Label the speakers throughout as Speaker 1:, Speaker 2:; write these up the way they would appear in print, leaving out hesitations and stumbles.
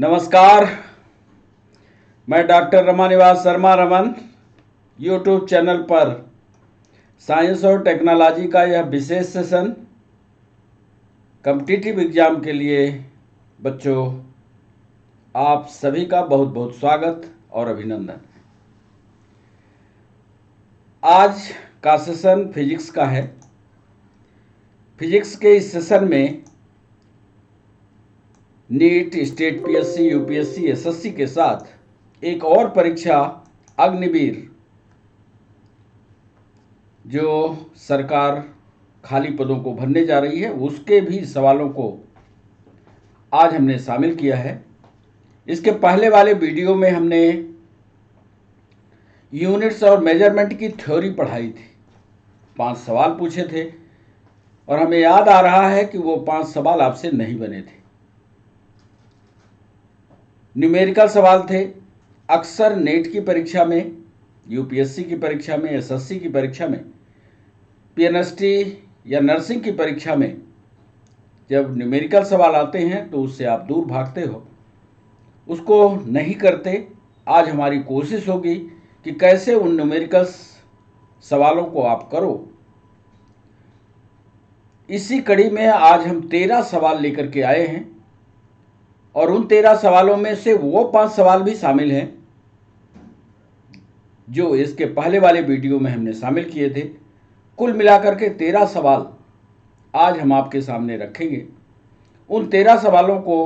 Speaker 1: नमस्कार। मैं doctor Ramanivas Sharma Raman YouTube channel पर साइंस और टेक्नोलॉजी का यह विशेष सेशन कॉम्पिटिटिव एग्जाम के लिए बच्चों आप सभी का बहुत बहुत स्वागत और अभिनंदन। आज का सेशन फिजिक्स का है। फिजिक्स के इस सेशन में NEET, state PSC, UPSC, SSC के साथ एक और परीक्षा अग्निवीर जो सरकार खाली पदों को भरने जा रही है उसके भी सवालों को आज हमने शामिल किया है। इसके पहले वाले वीडियो में हमने यूनिट्स और मेजरमेंट की थ्योरी पढ़ाई थी। 5 सवाल पूछे थे और हमें याद आ रहा है कि वो 5 सवाल आपसे नहीं बने थे। न्यूमेरिकल सवाल थे। अक्सर नेट की परीक्षा में, यूपीएससी की परीक्षा में, एसएससी की परीक्षा में, पीएनएसटी या नर्सिंग की परीक्षा में जब न्यूमेरिकल सवाल आते हैं तो उससे आप दूर भागते हो, उसको नहीं करते। आज हमारी कोशिश होगी कि कैसे उन न्यूमेरिकल सवालों को आप करो। इसी कड़ी में आज हम 13 सवाल लेकर के आए हैं और उन 13 सवालों में से वो 5 सवाल भी शामिल हैं जो इसके पहले वाले वीडियो में हमने शामिल किए थे। कुल मिलाकर के 13 सवाल आज हम आपके सामने रखेंगे। उन 13 सवालों को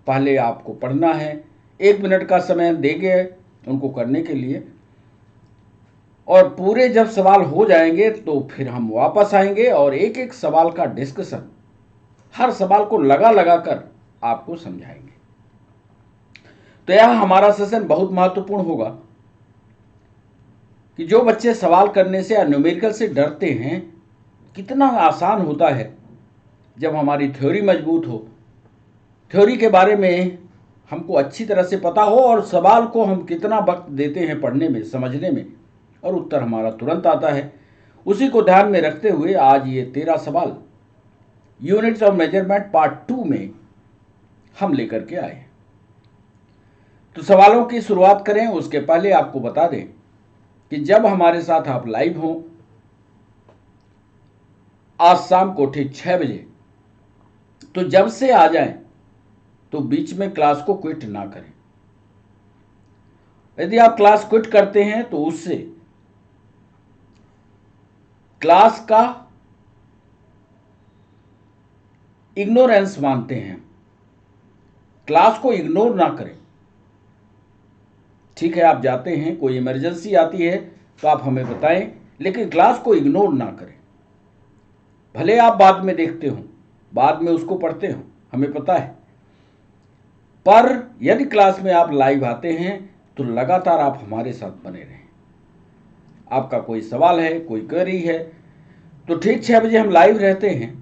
Speaker 1: पहले आपको पढ़ना है। 1 मिनट का समय देंगे उनको करने के लिए और पूरे जब सवाल हो जाएंगे तो फिर हम वापस आएंगे और एक एक सवाल का डिस्कशन, हर सवाल को लगा लगा कर आपको समझाएंगे। तो यह हमारा सेशन बहुत महत्वपूर्ण होगा कि जो बच्चे सवाल करने से या न्यूमेरिकल से डरते हैं, कितना आसान होता है जब हमारी थ्योरी मजबूत हो, थ्योरी के बारे में हमको अच्छी तरह से पता हो और सवाल को हम कितना वक्त देते हैं पढ़ने में, समझने में, और उत्तर हमारा तुरंत आता है। उसी को ध्यान में रखते हुए आज ये 13 सवाल यूनिट्स और मेजरमेंट पार्ट 2 में हम लेकर के आए। तो सवालों की शुरुआत करें उसके पहले आपको बता दें कि जब हमारे साथ आप लाइव हों आज शाम को ठीक 6 बजे, तो जब से आ जाएं तो बीच में क्लास को क्विट ना करें। यदि आप क्लास क्विट करते हैं तो उससे क्लास का इग्नोरेंस मानते हैं। क्लास को इग्नोर ना करें। ठीक है, आप जाते हैं, कोई इमरजेंसी आती है तो आप हमें बताएं, लेकिन क्लास को इग्नोर ना करें। भले आप बाद में देखते हो, बाद में उसको पढ़ते हो, हमें पता है, पर यदि क्लास में आप लाइव आते हैं तो लगातार आप हमारे साथ बने रहें। आपका कोई सवाल है, कोई क्वेरी है, तो ठीक 6 बजे हम लाइव रहते हैं।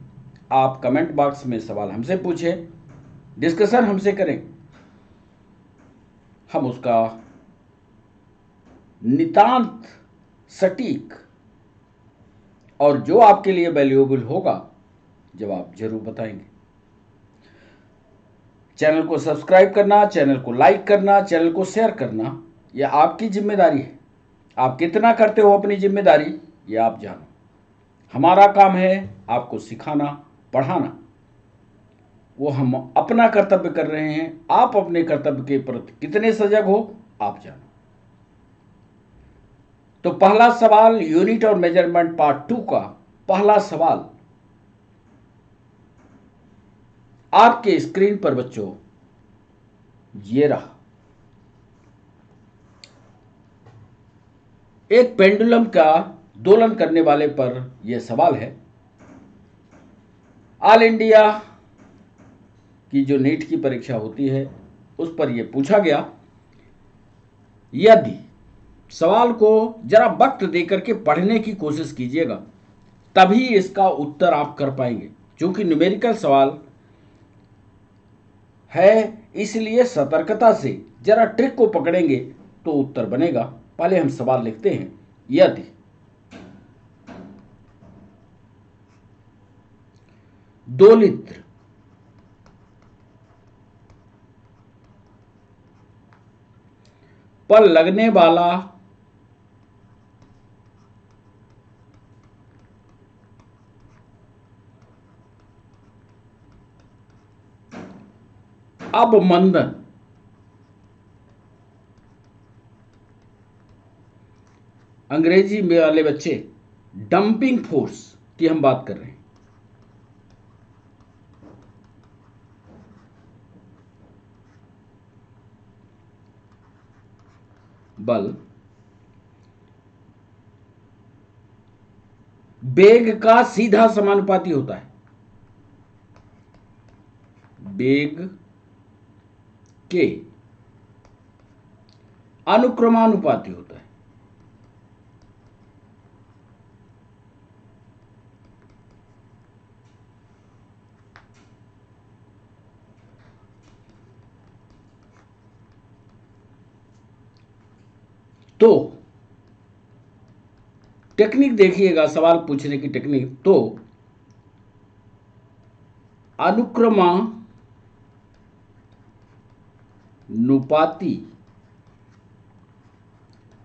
Speaker 1: आप कमेंट बॉक्स में सवाल हमसे पूछें, डिस्कशन हमसे करें, हम उसका नितांत सटीक और जो आपके लिए वैल्यूएबल होगा जवाब जरूर बताएंगे। चैनल को सब्सक्राइब करना, चैनल को लाइक करना, चैनल को शेयर करना, यह आपकी जिम्मेदारी है। आप कितना करते हो अपनी जिम्मेदारी ये आप जानो। हमारा काम है आपको सिखाना, पढ़ाना। वो हम अपना कर्तव्य कर रहे हैं। आप अपने कर्तव्य के प्रति कितने सजग हो आप जानो। तो पहला सवाल यूनिट और मेजरमेंट पार्ट 2 का पहला सवाल आपके स्क्रीन पर बच्चों ये रहा। एक पेंडुलम का दोलन करने वाले पर यह सवाल है। ऑल इंडिया की जो नीट की परीक्षा होती है उस पर यह पूछा गया। यदि सवाल को जरा वक्त देकर के पढ़ने की कोशिश कीजिएगा तभी इसका उत्तर आप कर पाएंगे। क्योंकि न्यूमेरिकल सवाल है, इसलिए सतर्कता से जरा ट्रिक को पकड़ेंगे तो उत्तर बनेगा। पहले हम सवाल लिखते हैं। यदि दो लित्र पर लगने वाला अवमंदन अंग्रेजी में वाले बच्चे डंपिंग फोर्स की हम बात कर रहे हैं। बल वेग का सीधा समानुपाती होता है, वेग के अनुक्रमानुपाती होता है। तो टेक्निक देखिएगा, सवाल पूछने की टेक्निक। तो अनुक्रमानुपाती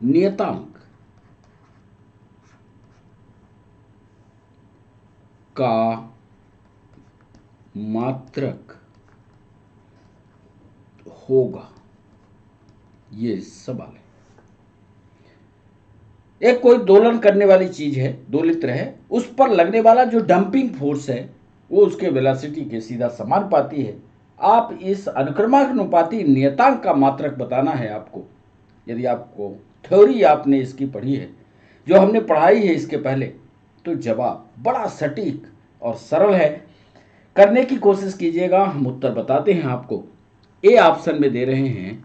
Speaker 1: नियतांक का मात्रक होगा, ये सवाल है। एक कोई दोलन करने वाली चीज है, दोलित्र है, उस पर लगने वाला जो डंपिंग फोर्स है वो उसके वेलोसिटी के सीधा समानुपाती है। आप इस अनुक्रमानुपाती नियतांक का मात्रक बताना है आपको। यदि आपको थ्योरी आपने इसकी पढ़ी है, जो हमने पढ़ाई है इसके पहले, तो जवाब बड़ा सटीक और सरल है। करने की कोशिश कीजिएगा, हम उत्तर बताते हैं आपको। ए ऑप्शन में दे रहे हैं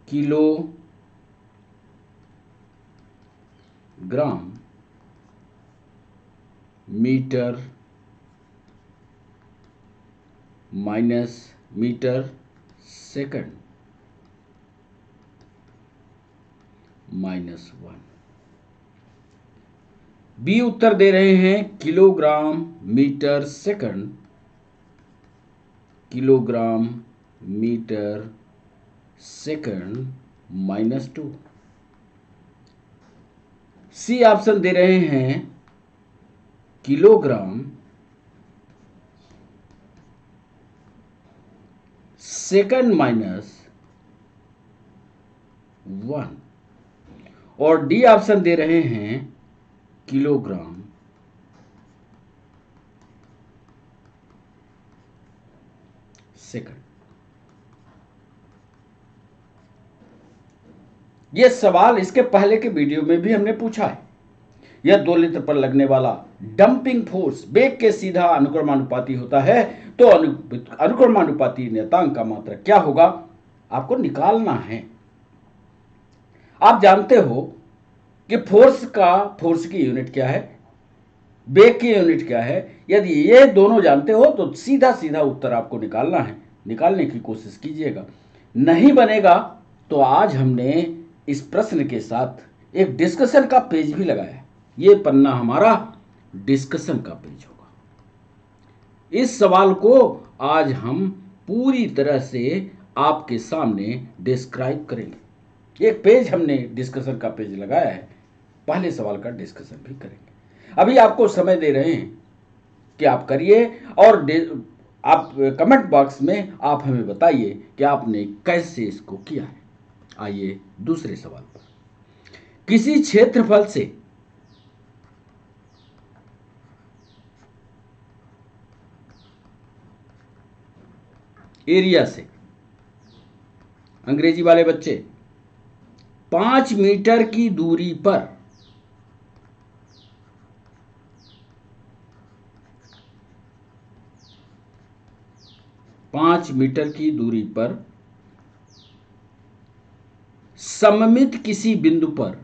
Speaker 1: kilogram metre minus metre second -1। B उत्तर दे रहे हैं kilogram metre second, kilogram metre second -2। C option दे रहे हैं किलोग्राम सेकंड -1। और डी ऑप्शन दे रहे हैं किलोग्राम सेकंड। यह सवाल इसके पहले के वीडियो में भी हमने पूछा है। यह दोलित्र पर लगने वाला डंपिंग फोर्स वेग के सीधा अनुक्रमानुपाती होता है, तो अनुक्रमानुपाती नियतांक का मात्रक क्या होगा, आपको निकालना है। आप जानते हो कि फोर्स की यूनिट क्या है, वेग की यूनिट क्या है। यदि ये दोनों जानते हो तो सीधा सीधा उत्तर आपको निकालना है। निकालने की कोशिश कीजिएगा। नहीं बनेगा तो आज हमने इस प्रश्न के साथ एक डिस्कशन का पेज भी लगाया है। ये पन्ना हमारा डिस्कशन का पेज होगा। इस सवाल को आज हम पूरी तरह से आपके सामने डिस्क्राइब करेंगे। एक पेज हमने डिस्कशन का पेज लगाया है, पहले सवाल का डिस्कशन भी करेंगे। अभी आपको समय दे रहे हैं कि आप करिए, और आप कमेंट बॉक्स में आप हमें बताइए कि आपने कैसे इसको किया है। आइए दूसरे सवाल पर। किसी क्षेत्रफल से एरिया से, अंग्रेजी वाले बच्चे, 5 मीटर की दूरी पर 5 मीटर की दूरी पर सममित किसी बिंदु पर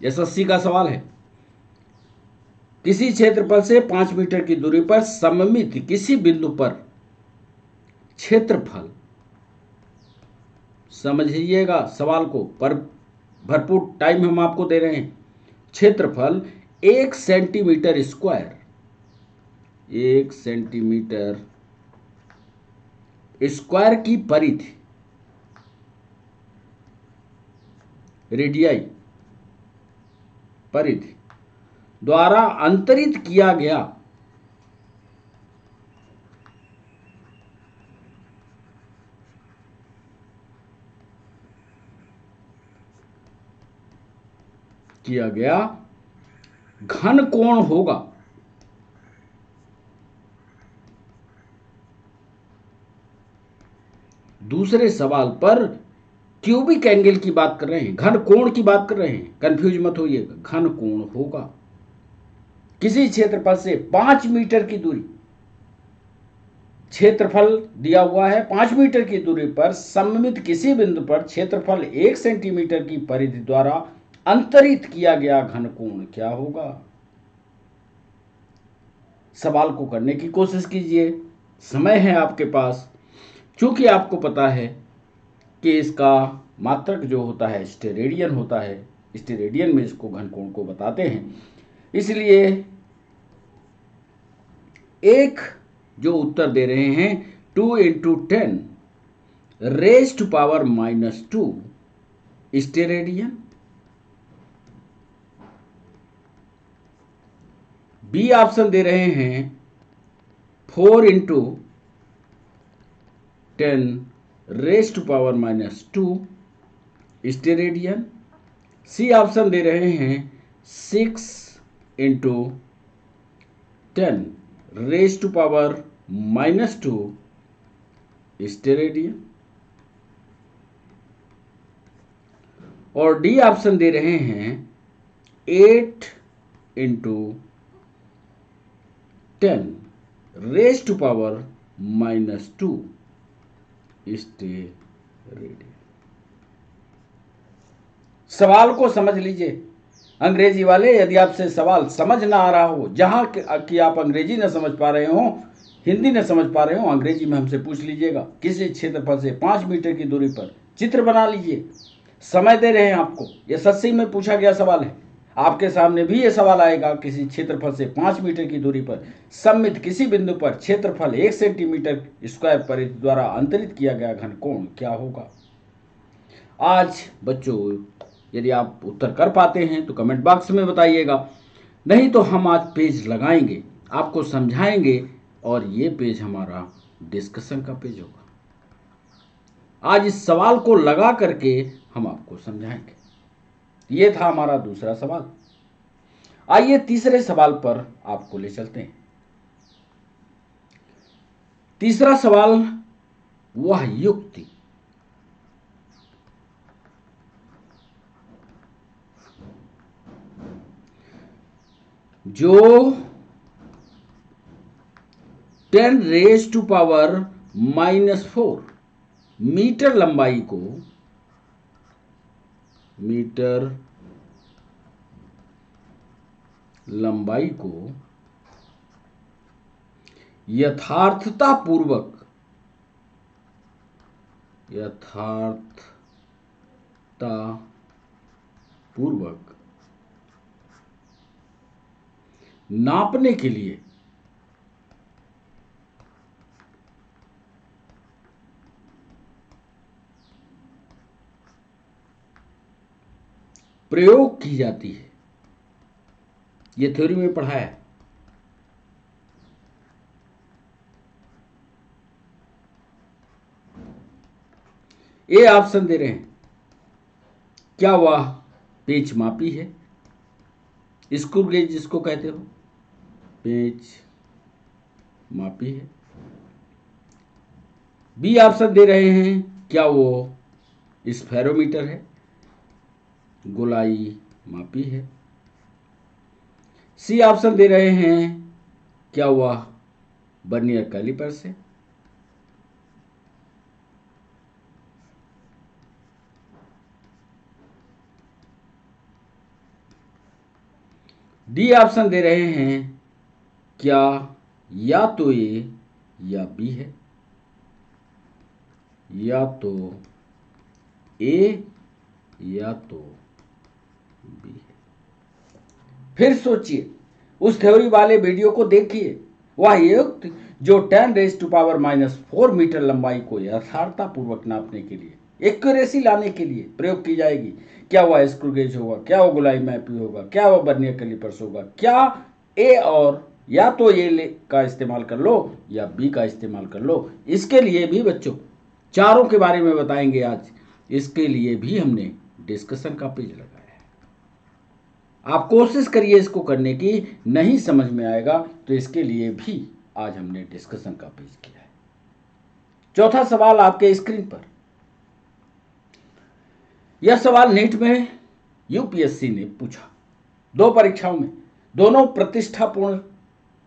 Speaker 1: एसएससी का सवाल है। किसी क्षेत्रफल से 5 मीटर की दूरी पर सममित किसी बिंदु पर क्षेत्रफल, समझिएगा सवाल को, पर भरपूर टाइम हम आपको दे रहे हैं। क्षेत्रफल 1 सेंटीमीटर स्क्वायर, 1 सेंटीमीटर स्क्वायर की परिधि, रेडियाई परिधि द्वारा अंतरित किया गया घन कोण होगा। दूसरे सवाल पर क्यूबिक एंगल की बात कर रहे हैं, घन कोण की बात कर रहे हैं, कंफ्यूज मत होइएगा, घन कोण होगा। किसी क्षेत्रफल से 5 मीटर की दूरी, क्षेत्रफल दिया हुआ है 5 मीटर की दूरी पर सममित किसी बिंदु पर क्षेत्रफल 1 सेंटीमीटर की परिधि द्वारा अंतरित किया गया घन कोण क्या होगा। सवाल को करने की कोशिश कीजिए, समय है आपके पास। क्योंकि आपको पता है कि इसका मात्रक जो होता है स्टेरेडियन होता है, स्टेरेडियन में इसको घन कोण को बताते हैं, इसलिए एक जो उत्तर दे रहे हैं 2 × 10⁻⁻² स्टेरेडियन। बी ऑप्शन दे रहे हैं 4 × 10⁻² स्टेरेडियन। सी ऑप्शन दे रहे हैं 6 × 10⁻² स्टेरेडियन। और डी ऑप्शन दे रहे हैं 8 × 10⁻² स्टेरेडियन। सवाल को समझ लीजिए अंग्रेजी वाले, यदि आपसे सवाल समझ ना आ रहा हो, जहां कि आप अंग्रेजी न समझ पा रहे हो, हिंदी न समझ पा रहे हो, अंग्रेजी में हमसे पूछ लीजिएगा। किसी क्षेत्रफल से 5 मीटर की दूरी पर चित्र बना लीजिए, समय दे रहे हैं आपको। यह सच्ची में पूछा गया सवाल है। आपके सामने भी यह सवाल आएगा, किसी क्षेत्रफल से 5 मीटर की दूरी पर सममित किसी बिंदु पर क्षेत्रफल 1 सेंटीमीटर स्क्वायर परिधि द्वारा अंतरित किया गया घन कोण क्या होगा। आज बच्चों यदि आप उत्तर कर पाते हैं तो कमेंट बॉक्स में बताइएगा, नहीं तो हम आज पेज लगाएंगे, आपको समझाएंगे, और ये पेज हमारा डिस्कशन का पेज होगा। आज इस सवाल को लगा करके हम आपको समझाएंगे। ये था हमारा दूसरा सवाल। आइए तीसरे सवाल पर आपको ले चलते हैं। तीसरा सवाल, वह युक्ति जो 10⁻⁻⁴ मीटर लंबाई को यथार्थतापूर्वक नापने के लिए प्रयोग की जाती है। यह थ्योरी में पढ़ा है। ए ऑप्शन दे रहे हैं, क्या वह पेच मापी है, स्क्रू गेज जिसको कहते हो, पेच मापी है। बी ऑप्शन दे रहे हैं, क्या वो स्फेरोमीटर है, गोलाई मापी है। सी ऑप्शन दे रहे हैं, क्या वह वर्नियर कैलिपर से। डी ऑप्शन दे रहे हैं, क्या या तो ए या बी है, या तो ए या तो बी है। फिर सोचिए, उस थ्योरी वाले वीडियो को देखिए। वह युक्त जो 10⁻⁻⁴ मीटर लंबाई को यथार्थतापूर्वक नापने के लिए, एक्यूरेसी लाने के लिए प्रयोग की जाएगी। क्या वह स्क्रू गेज होगा, क्या वह गोलाई मैपी होगा, क्या वह वर्नियर कैलिपर्स होगा, क्या ए और या तो ए का इस्तेमाल कर लो या बी का इस्तेमाल कर लो। इसके लिए भी बच्चों चारों के बारे में बताएंगे आज। इसके लिए भी हमने डिस्कशन का पेज लगाया है। आप कोशिश करिए इसको करने की, नहीं समझ में आएगा तो इसके लिए भी आज हमने डिस्कशन का पेज किया है। चौथा सवाल आपके स्क्रीन पर। यह सवाल नीट में यूपीएससी ने पूछा, 2 परीक्षाओं में, दोनों प्रतिष्ठापूर्ण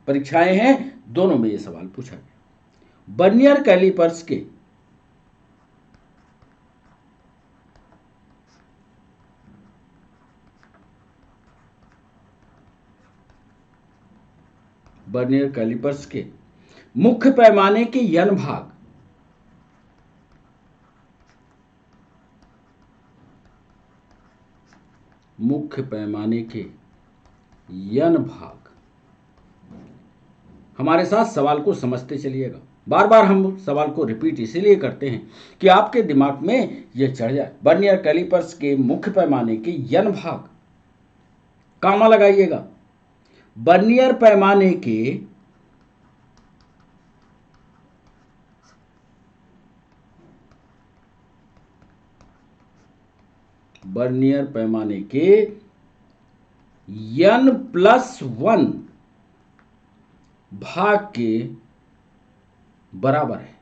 Speaker 1: परीक्षाएं हैं, दोनों में यह सवाल पूछा गया। वर्नियर कैलिपर्स के मुख्य पैमाने के यन भाग हमारे साथ सवाल को समझते चलिएगा। बार बार हम सवाल को रिपीट इसीलिए करते हैं कि आपके दिमाग में यह चढ़ जाए। वर्नियर कैलिपर्स के मुख्य पैमाने के यन भाग, कामा लगाइएगा। वर्नियर पैमाने के n+1 भाग के बराबर है।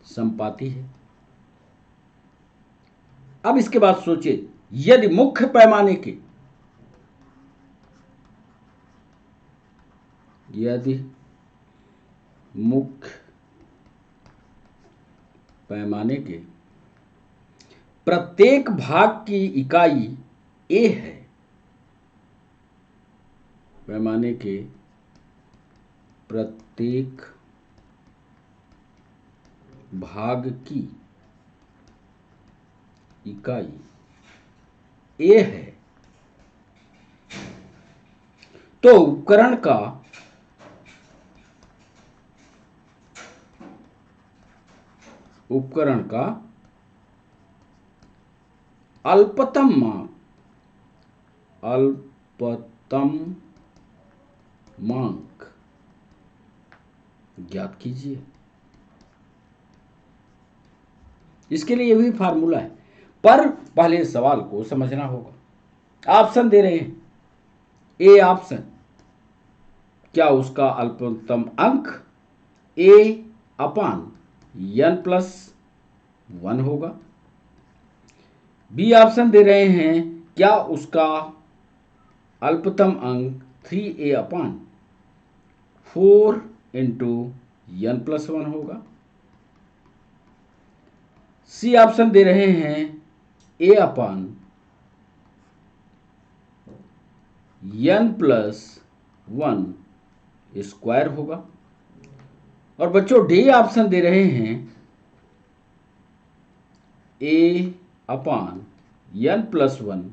Speaker 1: संपाती है। अब इसके बाद सोचिए, यदि मुख्य पैमाने के प्रत्येक भाग की इकाई ए है, पैमाने के प्रत्येक भाग की इकाई ए है, तो उपकरण का अल्पतम मांक ज्ञात कीजिए। इसके लिए भी फार्मूला है, पर पहले सवाल को समझना होगा। ऑप्शन दे रहे हैं, ए ऑप्शन, क्या उसका अल्पतम अंक a/n+1 होगा। बी ऑप्शन दे रहे हैं, क्या उसका अल्पतम अंक 3a/4 × n+1 होगा। सी ऑप्शन दे रहे हैं, a/n+1² होगा। और बच्चों डी ऑप्शन दे रहे हैं, a/n+1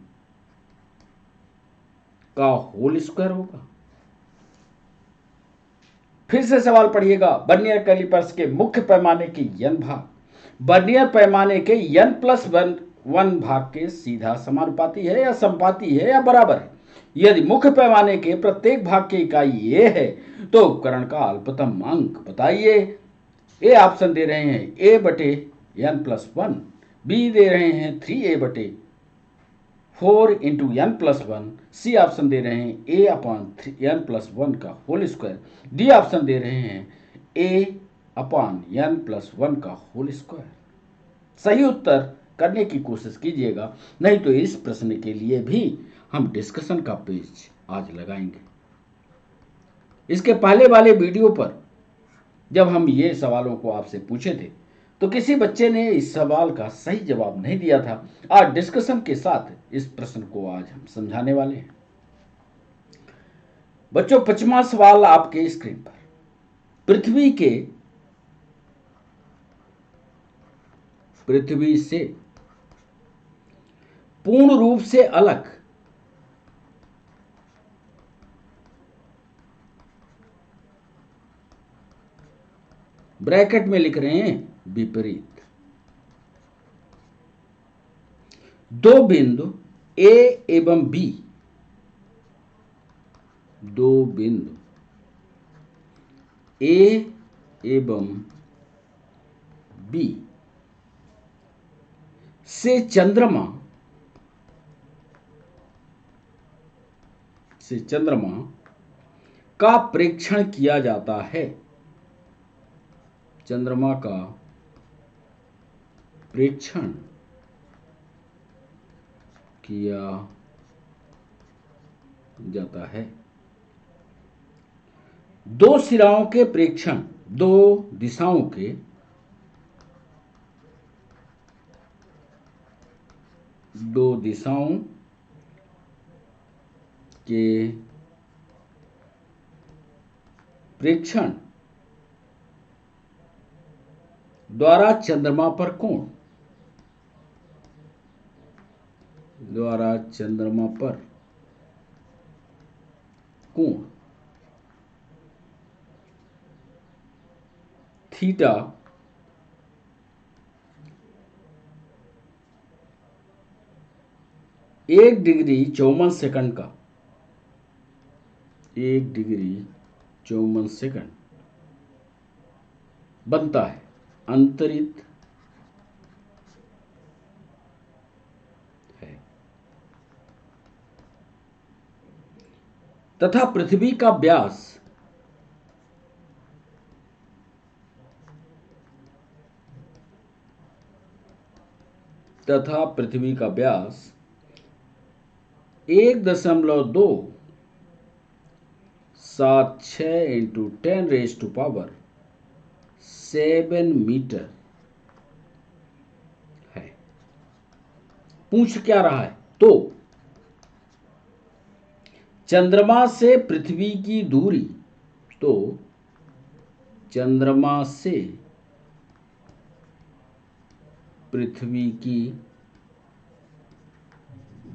Speaker 1: का होल स्क्वायर होगा। फिर से सवाल पढ़िएगा। वर्नियर कैलिपर्स के मुख्य पैमाने के यन भाग वर्नियर पैमाने के n+1 भाग के सीधा समानुपाती है या संपाती है या बराबर है। यदि मुख्य पैमाने के प्रत्येक भाग की इकाई ए है तो उपकरण का अल्पतम अंक बताइए। ए ऑप्शन दे रहे हैं a/n+1, बी दे रहे हैं 3a/4 × n+1, सी ऑप्शन दे रहे हैं a/n+1 का होल स्क्वायर, डी ऑप्शन दे रहे हैं a/n+1 का होल स्क्वायर। सही उत्तर करने की कोशिश कीजिएगा, नहीं तो इस प्रश्न के लिए भी हम डिस्कशन का पेज आज लगाएंगे। इसके पहले वाले वीडियो पर जब हम ये सवालों को आपसे पूछे थे तो किसी बच्चे ने इस सवाल का सही जवाब नहीं दिया था। आज डिस्कशन के साथ इस प्रश्न को आज हम समझाने वाले हैं। बच्चों 5वां सवाल आपके स्क्रीन पर। पृथ्वी के पृथ्वी से पूर्ण रूप से अलग ब्रैकेट में लिख रहे हैं विपरीत दो बिंदु ए एवं बी, दो बिंदु ए एवं बी से चंद्रमा का प्रेक्षण किया जाता है। चंद्रमा का प्रेक्षण किया जाता है। दो सिराओं के प्रेक्षण, दो दिशाओं के प्रेक्षण द्वारा चंद्रमा पर कोण थीटा एक डिग्री 54 सेकंड का, 1 डिग्री 54 सेकंड बनता है, अंतरित है तथा पृथ्वी का व्यास तथा पृथ्वी का व्यास 1.276 इंटू 10⁻7 मीटर है। पूछ क्या रहा है? तो चंद्रमा से पृथ्वी की दूरी, तो चंद्रमा से पृथ्वी की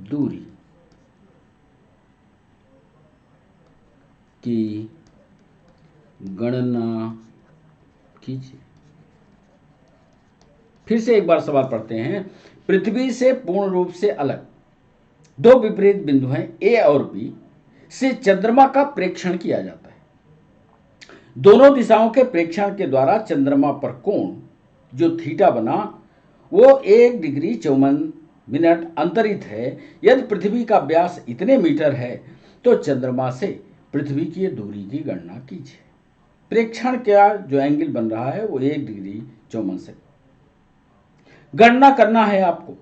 Speaker 1: दूरी की गणना कीजिए। फिर से एक बार सवाल पढ़ते हैं। पृथ्वी से पूर्ण रूप से अलग दो विपरीत बिंदु हैं ए और बी से चंद्रमा का प्रेक्षण किया जाता है। दोनों दिशाओं के प्रेक्षण के द्वारा चंद्रमा पर कोण जो थीटा बना वो 1 डिग्री 54 मिनट अंतरित है। यदि पृथ्वी का व्यास इतने मीटर है तो चंद्रमा से पृथ्वी की दूरी की गणना कीजिए। प्रेक्षण का जो एंगल बन रहा है वो 1 डिग्री 54 से गणना करना है आपको।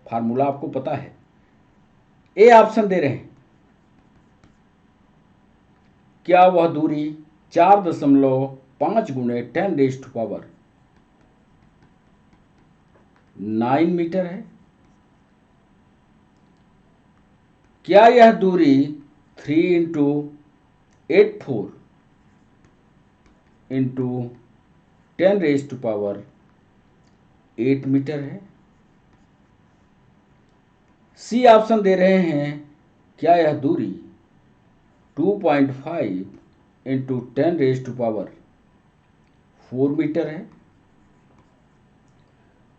Speaker 1: फार्मूला आपको पता है। ए ऑप्शन दे रहे हैं। क्या वह दूरी 4.5 गुणे 10⁻9 मीटर है? क्या यह दूरी 3 इंटू 10⁸ मीटर है? सी ऑप्शन दे रहे हैं। क्या यह दूरी 2.5 इंटू 10⁻4 मीटर है?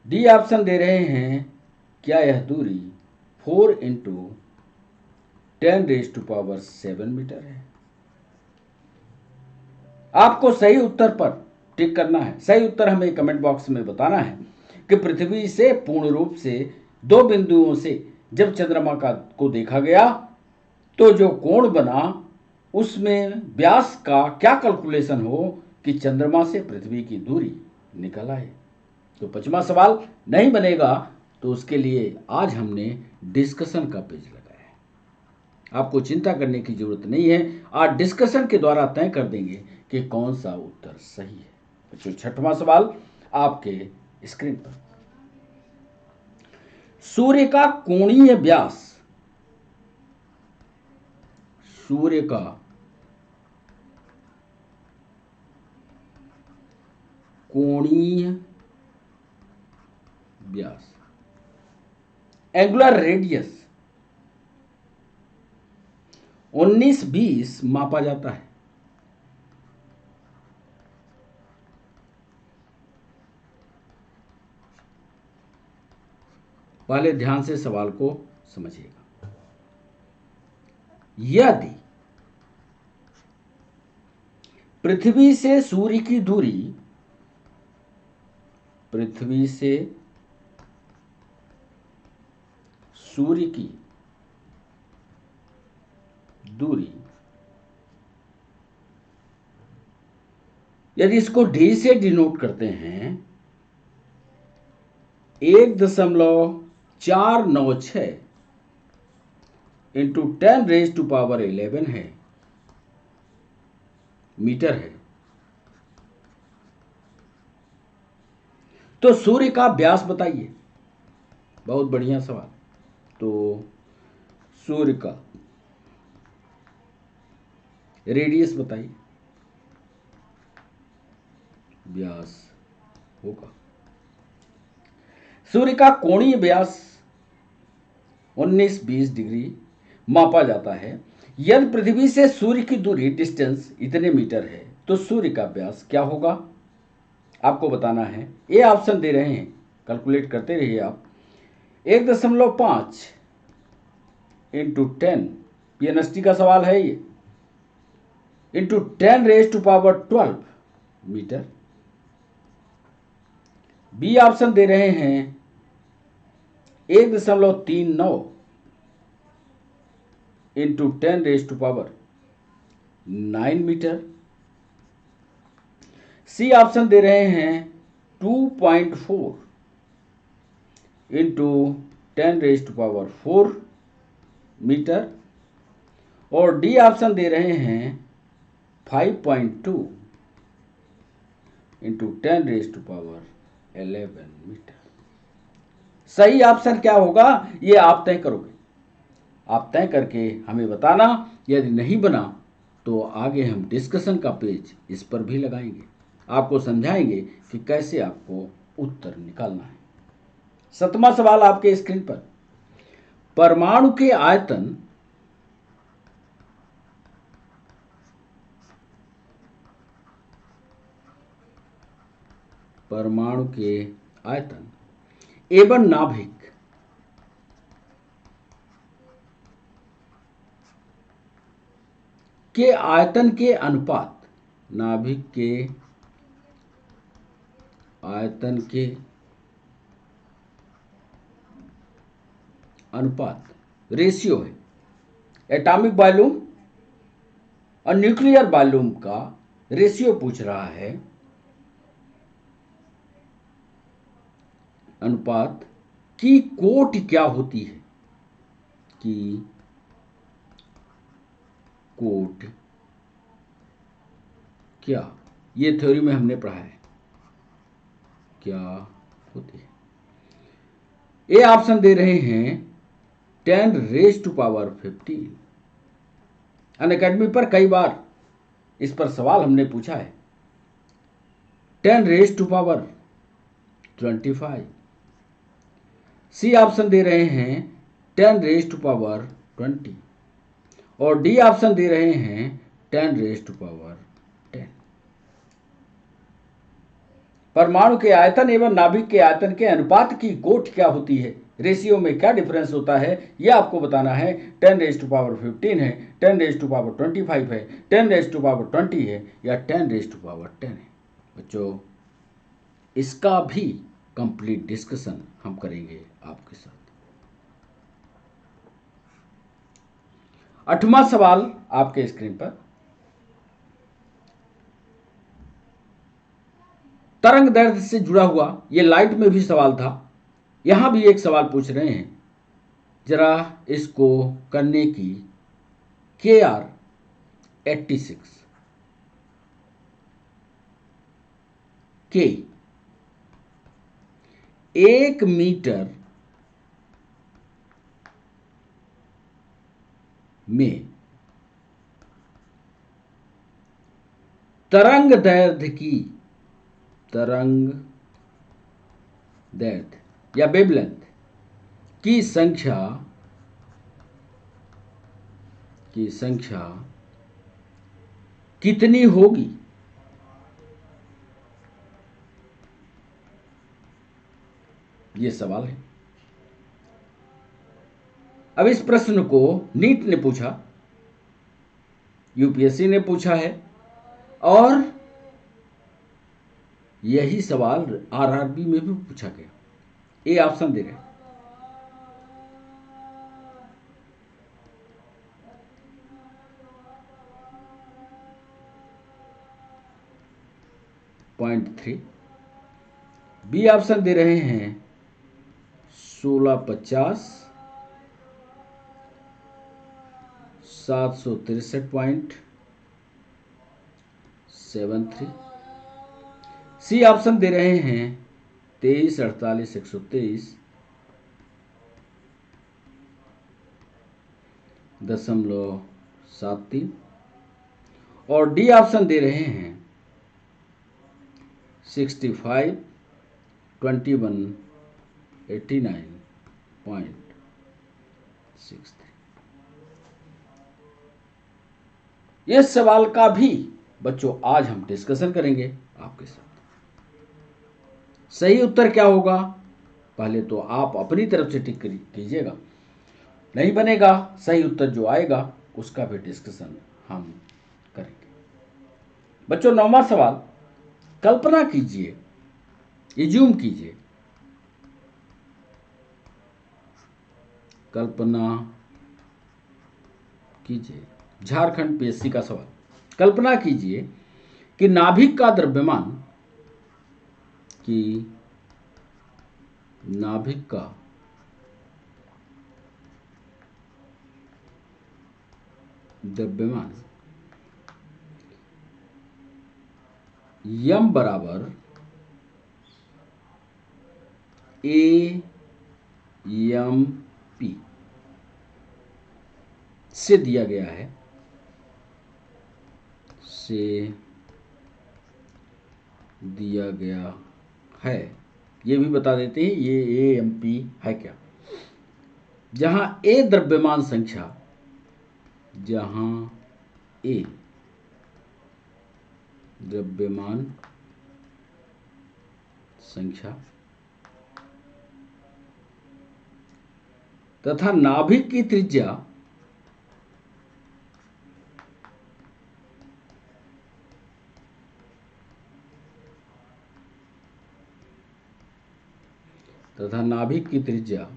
Speaker 1: डी ऑप्शन दे रहे हैं। क्या यह दूरी 4 इंटू 10⁻7 मीटर है? आपको सही उत्तर पर टिक करना है। सही उत्तर हमें कमेंट बॉक्स में बताना है कि पृथ्वी से पूर्ण रूप से दो बिंदुओं से जब चंद्रमा को देखा गया तो जो कोण बना उसमें व्यास का क्या कैलकुलेशन हो कि चंद्रमा से पृथ्वी की दूरी निकल आए। तो 5वां सवाल नहीं बनेगा तो उसके लिए आज हमने डिस्कशन का पेज लगाया है। आपको चिंता करने की जरूरत नहीं है। आज डिस्कशन के द्वारा तय कर देंगे कि कौन सा उत्तर सही है। बच्चों 6वां सवाल आपके स्क्रीन पर। सूर्य का कोणीय व्यास, सूर्य का कोणीय एंगुलर रेडियस 19-20 मापा जाता है। पहले ध्यान से सवाल को समझिएगा। यदि पृथ्वी से सूर्य की दूरी, पृथ्वी से सूर्य की दूरी, यदि इसको डी से डिनोट करते हैं 1.496 इंटू 10⁻11 है, मीटर है, तो सूर्य का व्यास बताइए। बहुत बढ़िया सवाल। तो सूर्य का रेडियस बताइए, व्यास होगा। सूर्य का कोणीय व्यास 19-20 डिग्री मापा जाता है। यदि पृथ्वी से सूर्य की दूरी डिस्टेंस इतने मीटर है तो सूर्य का व्यास क्या होगा, आपको बताना है। ये ऑप्शन दे रहे हैं, कैलकुलेट करते रहिए आप। 1.5 इंटू 10, पीएनएसटी का सवाल है ये, इंटू 10⁻12 मीटर। बी ऑप्शन दे रहे हैं 1.39 इंटू 10⁻9 मीटर। सी ऑप्शन दे रहे हैं 2.4 इंटू 10⁻4 मीटर। और डी ऑप्शन दे रहे हैं 5.2 इंटू 10⁻11 मीटर। सही ऑप्शन क्या होगा ये आप तय करोगे। आप तय करके हमें बताना। यदि नहीं बना तो आगे हम डिस्कशन का पेज इस पर भी लगाएंगे, आपको समझाएंगे कि कैसे आपको उत्तर निकालना है। 7वां सवाल आपके स्क्रीन पर। परमाणु के आयतन एवं नाभिक के आयतन के अनुपात, नाभिक के आयतन के अनुपात, रेशियो है। एटॉमिक वॉल्यूम और न्यूक्लियर वॉल्यूम का रेशियो पूछ रहा है। अनुपात की कोटि क्या होती है, की कोटि क्या, ये थ्योरी में हमने पढ़ा है, क्या होती है। ए ऑप्शन दे रहे हैं 10⁻15। अनअकैडमी पर कई बार इस पर सवाल हमने पूछा है। 10⁻25। सी ऑप्शन दे रहे हैं 10⁻20 और डी ऑप्शन दे रहे हैं 10⁻10। परमाणु के आयतन एवं नाभिक के आयतन के अनुपात की कोटि क्या होती है, रेशियो में क्या डिफरेंस होता है, यह आपको बताना है। 10⁻15 है, 10⁻25 है, 10⁻20 है या 10⁻10 है। बच्चों इसका भी कंप्लीट डिस्कशन हम करेंगे आपके साथ। 8वां सवाल आपके स्क्रीन पर। तरंग दैर्ध्य से जुड़ा हुआ, ये लाइट में भी सवाल था, यहां भी एक सवाल पूछ रहे हैं। जरा इसको करने की KR 86 के 1 मीटर में तरंग दैर्ध्य या वेवलेंथ की संख्या कितनी होगी? ये सवाल है। अब इस प्रश्न को नीट ने पूछा, यूपीएससी ने पूछा है, और यही सवाल आरआरबी में भी पूछा गया। ए ऑप्शन दे रहे हैं। .3। बी ऑप्शन दे रहे हैं 1650, 763.73। सी ऑप्शन दे रहे हैं 23, 48, 123.73। और डी ऑप्शन दे रहे हैं 65, 21, 89.63। इस सवाल का भी बच्चों आज हम डिस्कशन करेंगे आपके साथ। सही उत्तर क्या होगा, पहले तो आप अपनी तरफ से टिक कीजिएगा, नहीं बनेगा सही उत्तर जो आएगा उसका भी डिस्कशन हम करेंगे। बच्चों 9वां सवाल, कल्पना कीजिए, इज्यूम कीजिए, कल्पना कीजिए, झारखंड पीएससी का सवाल। कल्पना कीजिए कि नाभिक का द्रव्यमान यम बराबर ए एम पी से दिया गया है, ये भी बता देते हैं ये ए एम पी है क्या। जहां ए द्रव्यमान संख्या तथा नाभिक की त्रिज्या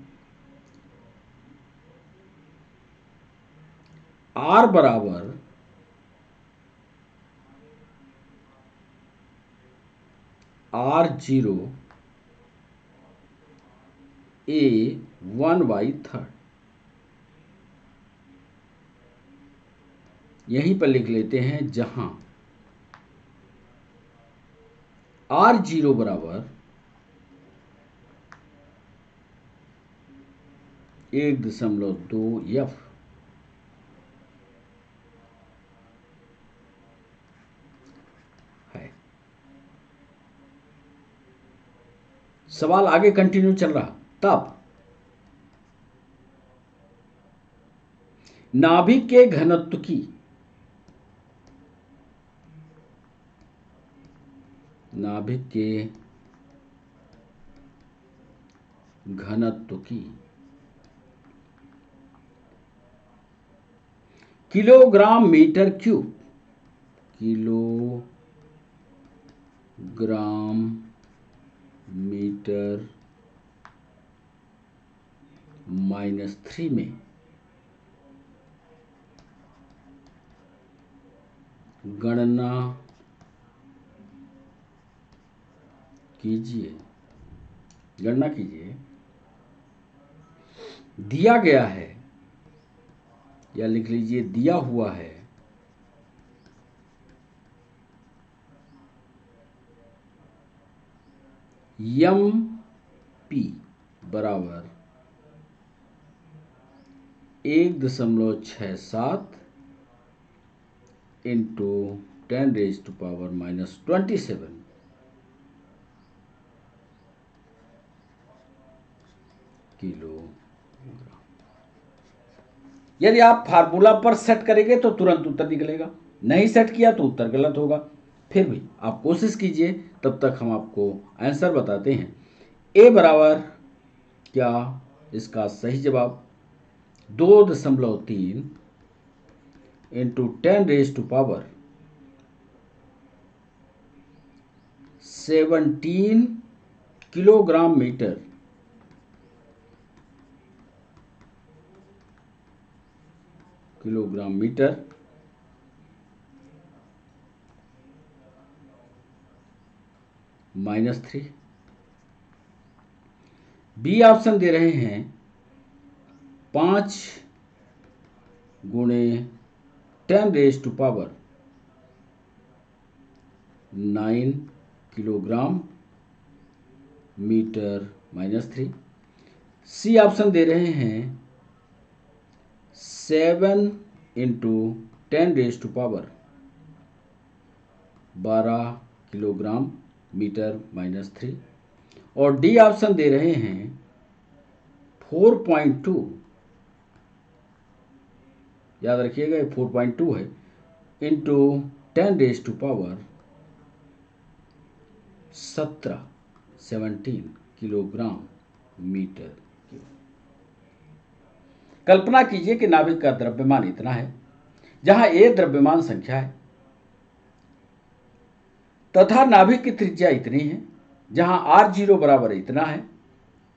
Speaker 1: R बराबर R0 A 1/3। यहीं पर लिख लेते हैं, जहां R0 बराबर 1.2 F है। सवाल आगे कंटिन्यू चल रहा, तब नाभिक के घनत्व की किलोग्राम मीटर -3 में गणना कीजिए। दिया गया है, या लिख लीजिए दिया हुआ है, यम पी बराबर 1.67 इंटू 10⁻⁻27 किलो यदि आप फार्मूला पर सेट करेंगे तो तुरंत उत्तर निकलेगा, नहीं सेट किया तो उत्तर गलत होगा। फिर भी आप कोशिश कीजिए, तब तक हम आपको आंसर बताते हैं। ए बराबर क्या इसका सही जवाब 2.3 into 10⁻17 kilogram metre -3। B option दे रहे हैं 5 गुणे 10⁻9 किलोग्राम मीटर -3। सी ऑप्शन दे रहे हैं 7 इंटू 10⁻12 किलोग्राम मीटर -3। और डी ऑप्शन दे रहे हैं 4.2, याद रखिएगा ये 4.2 है, इंटू 10⁻17 किलोग्राम मीटर। कल्पना कीजिए कि नाभिक का द्रव्यमान इतना है, जहां ए द्रव्यमान संख्या है तथा नाभिक की त्रिज्या इतनी है, जहां r0 बराबर इतना है।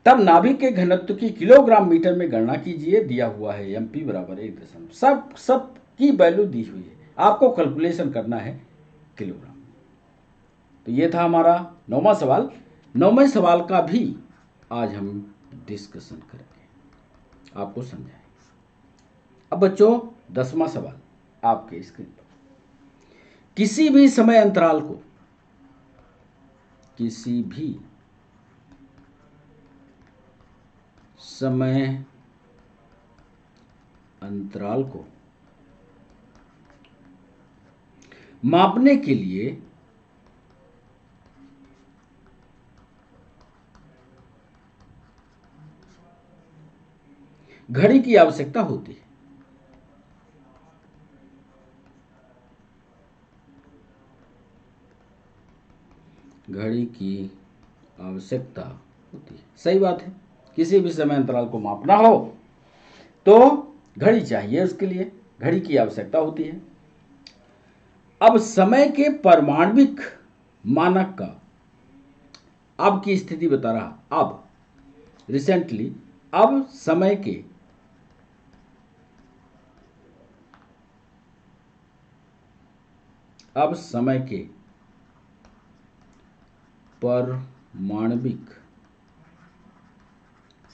Speaker 1: तब नाभिक के घनत्व की किलोग्राम मीटर में गणना कीजिए। दिया हुआ है mp बराबर 1 सब की वैल्यू दी हुई है, आपको कैलकुलेशन करना है किलोग्राम। तो ये था हमारा 9वां सवाल। 9वें सवाल का भी आज हम डिस्कशन करेंगे, आपको समझाएंगे। अब बच्चों 10वां सवाल आपके स्क्रीन पर। किसी भी समय अंतराल को मापने के लिए घड़ी की आवश्यकता होती है। घड़ी की आवश्यकता होती है, सही बात है। किसी भी समय अंतराल को मापना हो तो घड़ी चाहिए, उसके लिए घड़ी की आवश्यकता होती है। अब समय के परमाण्विक मानक का अब की स्थिति बता रहा, अब रिसेंटली, अब समय के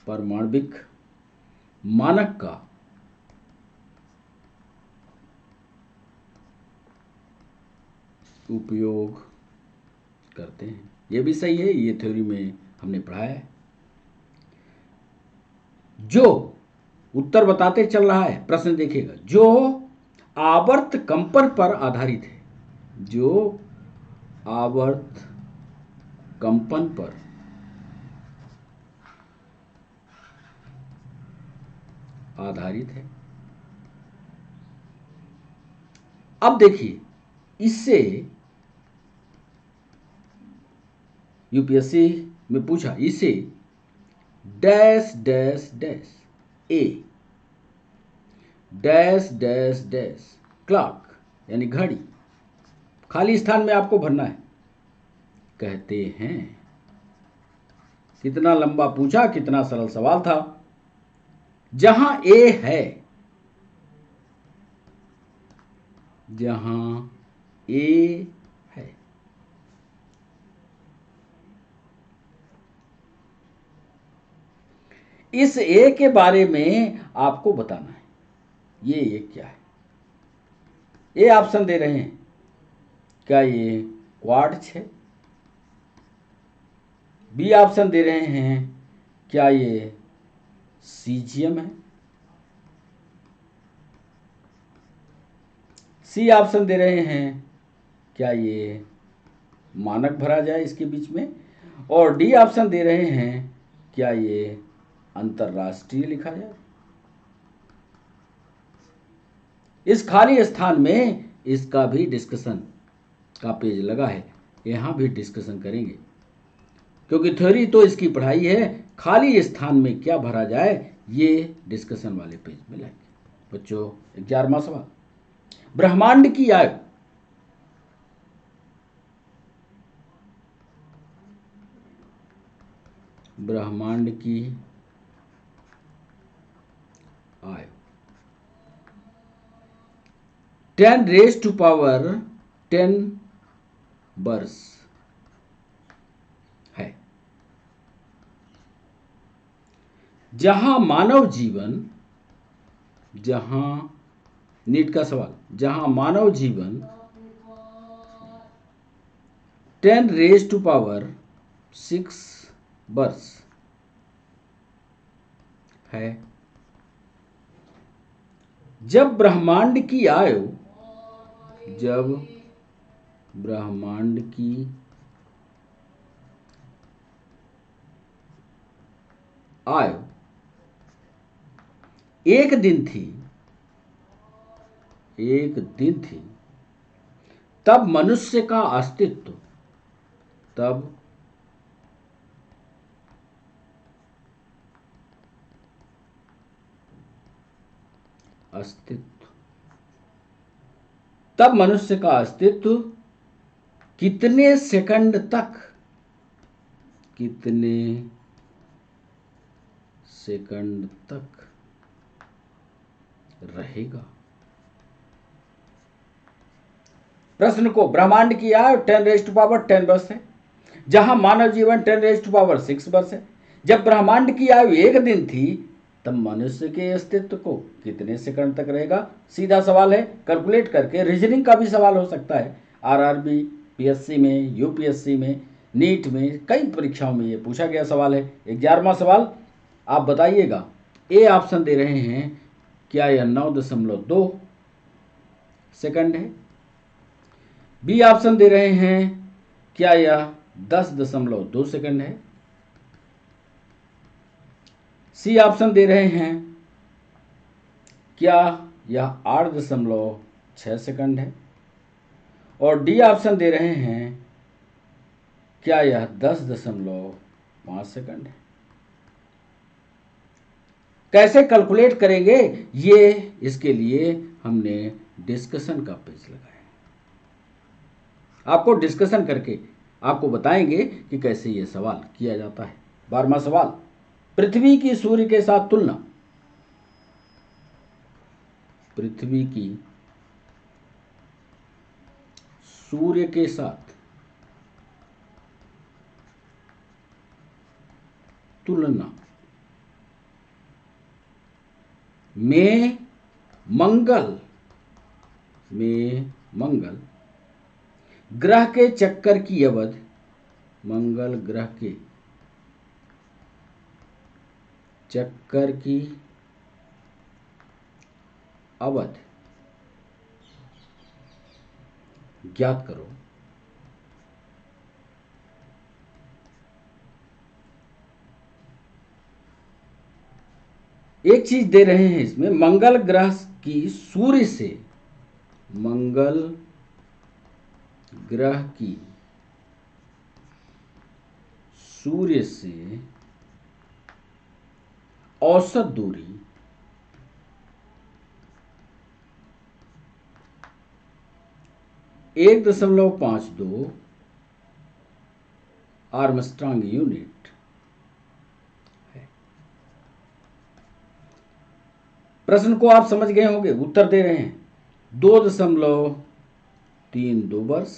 Speaker 1: परमाण्विक मानक का उपयोग करते हैं। ये भी सही है, ये थ्योरी में हमने पढ़ा है। जो उत्तर बताते चल रहा है, प्रश्न देखिएगा, जो आवर्त कंपन पर आधारित है, जो आवर्त कंपन पर आधारित है। अब देखिए, इससे यूपीएससी में पूछा, इसे डैश डैश डैश ए डैश डैश डैश क्लॉक यानी घड़ी, खाली स्थान में आपको भरना है, कहते हैं। कितना लंबा पूछा, कितना सरल सवाल था। जहां ए है, जहां ए है, इस ए के बारे में आपको बताना है। ये ए क्या है? ए ऑप्शन दे रहे हैं, क्या ये क्वार्ट्ज है? बी ऑप्शन दे रहे हैं, क्या ये सीजियम है? सी ऑप्शन दे रहे हैं, क्या ये मानक भरा जाए इसके बीच में? और डी ऑप्शन दे रहे हैं, क्या ये अंतरराष्ट्रीय लिखा जाए? इस खाली स्थान में इसका भी डिस्कशन का पेज लगा है, यहाँ भी डिस्कशन करेंगे, क्योंकि थ्योरी तो इसकी पढ़ाई है, खाली स्थान में क्या भरा जाए ये डिस्कशन वाले पेज में लाएंगे। बच्चों 11वां सवाल, ब्रह्मांड की आयु ब्रह्मांड की आयु 10⁻10 वर्ष है। जहां मानव जीवन, नीट का सवाल, जहां मानव जीवन 10⁻6 वर्ष है, जब ब्रह्मांड की आयु एक दिन थी, तब मनुष्य का अस्तित्व कितने सेकंड तक रहेगा। प्रश्न को, ब्रह्मांड की आयु 10⁻10 वर्ष है, जहां मानव जीवन 10⁻6 वर्ष है, जब ब्रह्मांड की आयु एक दिन थी तब मनुष्य के अस्तित्व को कितने सेकंड तक रहेगा। सीधा सवाल है, कैलकुलेट करके, रीजनिंग का भी सवाल हो सकता है, आरआरबी, पीएससी में, यूपीएससी में, नीट में, कई परीक्षाओं में ये पूछा गया सवाल है। 11वां सवाल, आप बताइएगा, ए ऑप्शन दे रहे हैं, क्या यह 9.2 सेकंड है। बी ऑप्शन दे रहे हैं, क्या यह 10.2 सेकंड है। सी ऑप्शन दे रहे हैं, क्या यह 8.6 सेकंड है। और डी ऑप्शन दे रहे हैं, क्या यह 10.5 सेकंड है। कैसे कैलकुलेट करेंगे ये, इसके लिए हमने डिस्कशन का पेज लगाया। आपको डिस्कशन करके आपको बताएंगे कि कैसे ये सवाल किया जाता है। 12वां सवाल, पृथ्वी की सूर्य के साथ तुलना। पृथ्वी की सूर्य के साथ तुलना में मंगल ग्रह के चक्कर की अवधि, मंगल ग्रह के चक्कर की अवधि ज्ञात करो। एक चीज दे रहे हैं इसमें, मंगल ग्रह की सूर्य से, मंगल ग्रह की सूर्य से औसत दूरी 1.52 आर्मस्ट्रांग यूनिट है। प्रश्न को आप समझ गए होंगे। उत्तर दे रहे हैं 2.32 वर्ष।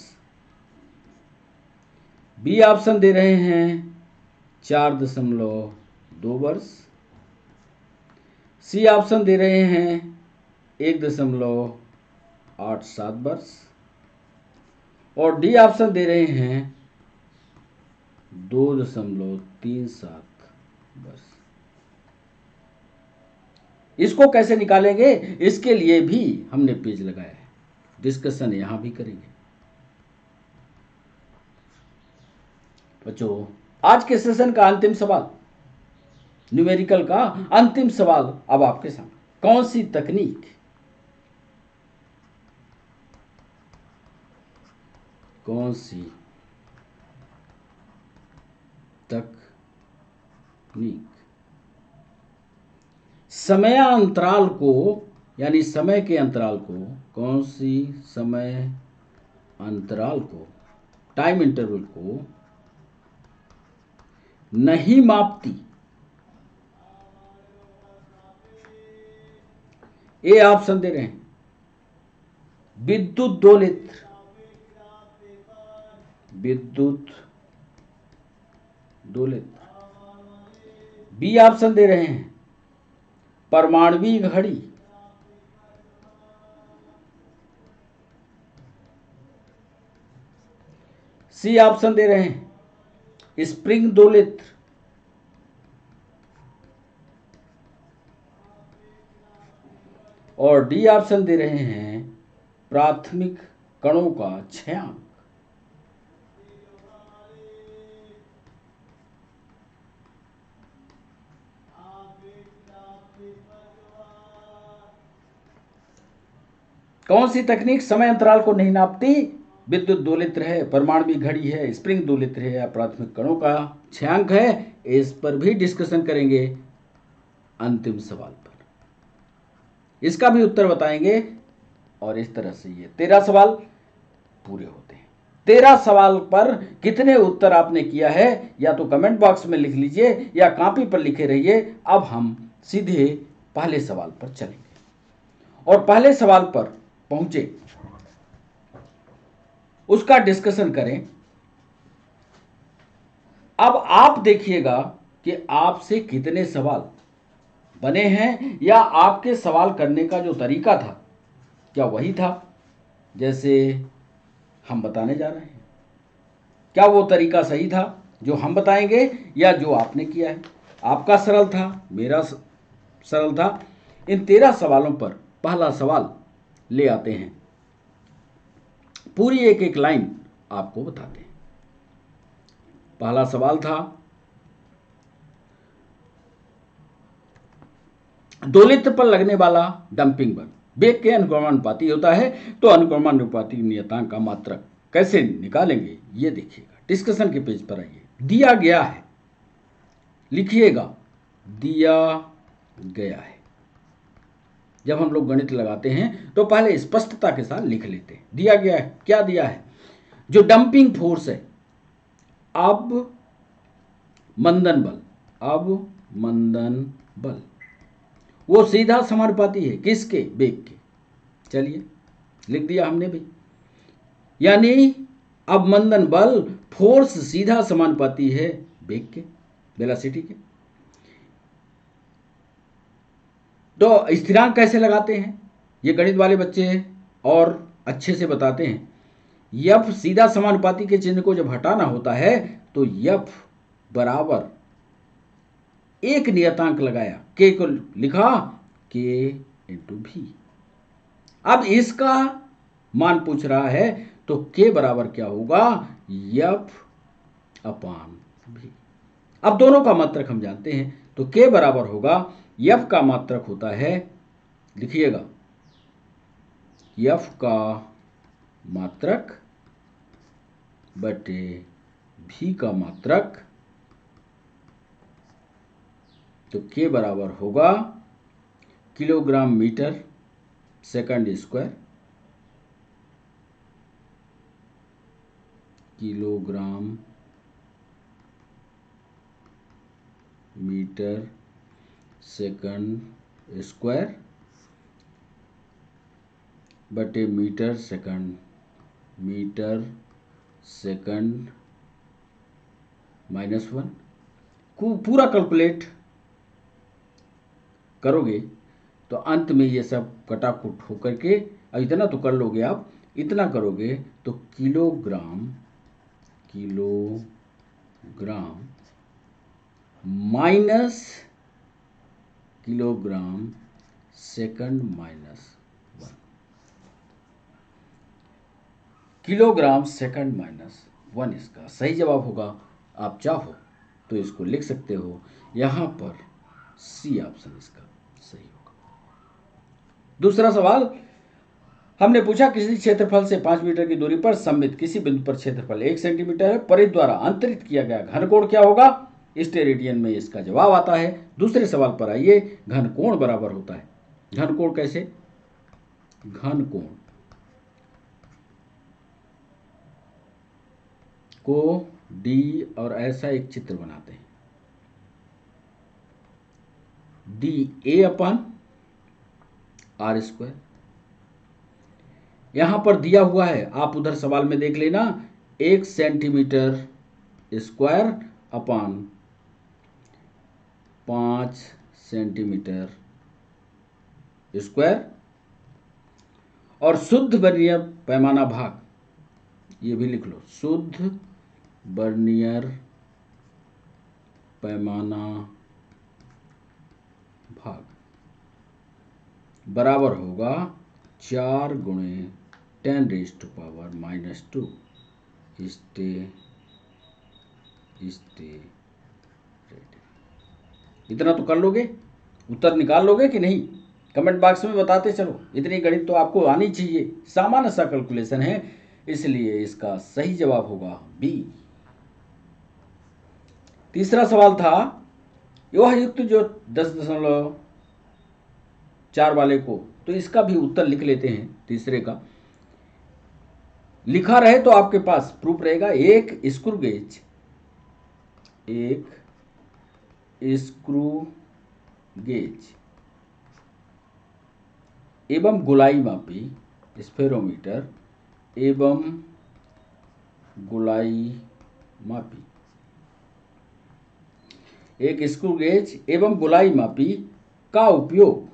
Speaker 1: बी ऑप्शन दे रहे हैं 4.2 वर्ष। सी ऑप्शन दे रहे हैं 1.87 वर्ष। और डी ऑप्शन दे रहे हैं 2.37 वर्ष। इसको कैसे निकालेंगे, इसके लिए भी हमने पेज लगाया है, डिस्कशन यहां भी करेंगे। बच्चों, आज के सेशन का अंतिम सवाल, न्यूमेरिकल का अंतिम सवाल अब आपके सामने, कौन सी तकनीक कौन सी तकनीक समयांतराल को, यानी समय के अंतराल को, कौन सी समय अंतराल को, टाइम इंटरवल को नहीं मापती? ए ऑप्शन दे रहे हैं विद्युत दोलित्र, विद्युत दोलित्र। बी ऑप्शन दे रहे हैं परमाणुवीय घड़ी, सी ऑप्शन दे रहे हैं स्प्रिंग दोलित्र, और डी ऑप्शन दे रहे हैं प्राथमिक कणों का क्षयांक। कौन सी तकनीक समय अंतराल को नहीं नापती? विद्युत दोलित्र है, परमाणुवीय घड़ी है, स्प्रिंग दोलित्र है, या प्राथमिक कणों का क्षयांक है। इस पर भी डिस्कशन करेंगे अंतिम सवाल पर, इसका भी उत्तर बताएंगे। और इस तरह से ये 13 सवाल पूरे होते हैं। 13 सवाल पर कितने उत्तर आपने किया है या तो कमेंट बॉक्स में लिख लीजिए या कॉपी पर लिखे रहिए। अब हम सीधे पहले सवाल पर चलेंगे और पहले सवाल पर पहुंचे उसका डिस्कशन करें। अब आप देखिएगा कि आपसे कितने सवाल बने हैं या आपके सवाल करने का जो तरीका था क्या वही था जैसे हम बताने जा रहे हैं? क्या वो तरीका सही था जो हम बताएंगे या जो आपने किया है? आपका सरल था, मेरा सरल था। इन 13 सवालों पर पहला सवाल ले आते हैं, पूरी एक एक लाइन आपको बताते हैं। पहला सवाल था दोलित्र पर लगने वाला डंपिंग बल वेग के अनुक्रमानुपाती होता है, तो अनुक्रमानुपाती नियतांक का मात्रक कैसे निकालेंगे ये देखिएगा। डिस्कशन के पेज पर आइए, दिया गया है, लिखिएगा दिया गया है। जब हम लोग गणित लगाते हैं तो पहले स्पष्टता के साथ लिख लेते हैं। दिया गया है, क्या दिया है? जो डंपिंग फोर्स है, अब मंदन बल, अब मंदन बल वो सीधा समानुपाती है किसके? वेग के। चलिए लिख दिया हमने भी, यानी अब मंदन बल फोर्स सीधा समानुपाती है वेग के, वेलोसिटी के। तो स्थिरांक कैसे लगाते हैं ये गणित वाले बच्चे और अच्छे से बताते हैं। यफ सीधा समानुपाती के चिन्ह को जब हटाना होता है तो यफ बराबर एक नियतांक लगाया, के को लिखा के इंटू भी। अब इसका मान पूछ रहा है तो के बराबर क्या होगा? यफ अपान भी। अब दोनों का मात्रक हम जानते हैं तो के बराबर होगा, यफ का मात्रक होता है, लिखिएगा यफ का मात्रक बटे भी का मात्रक, तो के बराबर होगा kilogram metre second square, kilogram metre second square बटे मीटर सेकंड -1। पूरा कैलकुलेट करोगे तो अंत में ये सब कटाकुट होकर के, इतना तो कर लोगे आप, इतना करोगे तो kilogram minus kilogram second -1, kilogram second -1 इसका सही जवाब होगा। आप चाहो तो इसको लिख सकते हो, यहां पर सी ऑप्शन इसका सही होगा। दूसरा सवाल, हमने पूछा किसी क्षेत्रफल से 5 मीटर की दूरी पर सममित किसी बिंदु पर क्षेत्रफल 1 सेंटीमीटर है, परिधि द्वारा अंतरित किया गया घन कोण क्या होगा? स्टेरेडियन में इसका जवाब आता है। दूसरे सवाल पर आइए, घन कोण बराबर होता है। घन कोण कैसे? घन कोण को डी और ऐसा एक चित्र बनाते हैं, d A upon r square. यहां पर दिया हुआ है, आप उधर सवाल में देख लेना, 1 centimetre square upon 5 centimetre square, और शुद्ध वर्नियर पैमाना भाग, ये भी लिख लो, शुद्ध वर्नियर पैमाना भाग बराबर होगा 4 गुणे 10⁻⁻²। इतना तो कर लोगे, उत्तर निकाल लोगे कि नहीं? कमेंट बॉक्स में बताते चलो। इतनी गणित तो आपको आनी चाहिए, सामान्य सा कैलकुलेशन है, इसलिए इसका सही जवाब होगा बी। तीसरा सवाल था, वह युक्त जो 10.4 वाले को, तो इसका भी उत्तर लिख लेते हैं। तीसरे का लिखा रहे तो आपके पास प्रूफ रहेगा। एक स्क्रू गेज एवं गोलाई मापी स्फेरोमीटर एवं गोलाई मापी, एक स्क्रू गेज एवं गोलाई मापी का उपयोग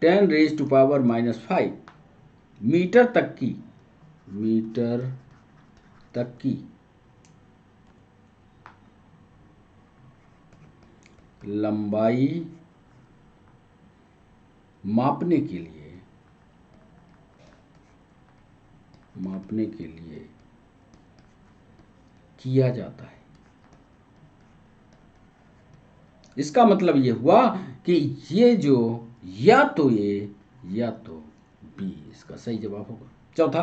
Speaker 1: 10⁻⁵ मीटर तक की लंबाई मापने के लिए किया जाता है। इसका मतलब ये हुआ कि ये जो या तो ए या तो बी, इसका सही जवाब होगा। चौथा,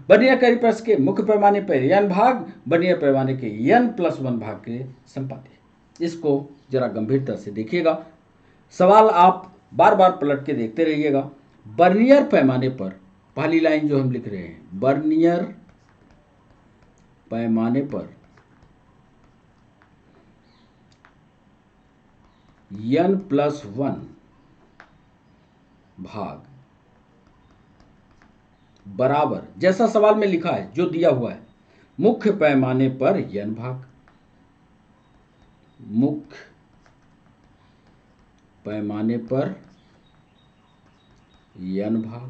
Speaker 1: वर्नियर कैलिपर्स के मुख्य पैमाने पर n भाग वर्नियर पैमाने के n+1 भाग के संपाती। इसको जरा गंभीरता से देखिएगा, सवाल आप बार बार पलट के देखते रहिएगा। वर्नियर पैमाने पर पहली लाइन जो हम लिख रहे हैं, वर्नियर पैमाने पर n+1 भाग बराबर, जैसा सवाल में लिखा है, जो दिया हुआ है, मुख्य पैमाने पर n भाग, मुख्य पैमाने पर n भाग,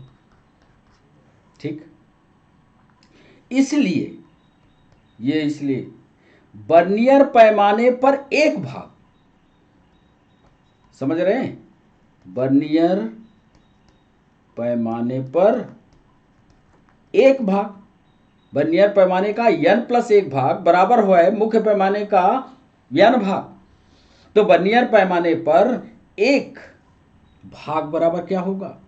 Speaker 1: ठीक। इसलिए वर्नियर पैमाने पर एक भाग, समझ रहे हैं? वर्नियर पैमाने पर एक भाग, वर्नियर पैमाने का n+1 भाग बराबर हुआ है मुख्य पैमाने का n भाग। तो वर्नियर पैमाने पर एक भाग बराबर क्या होगा?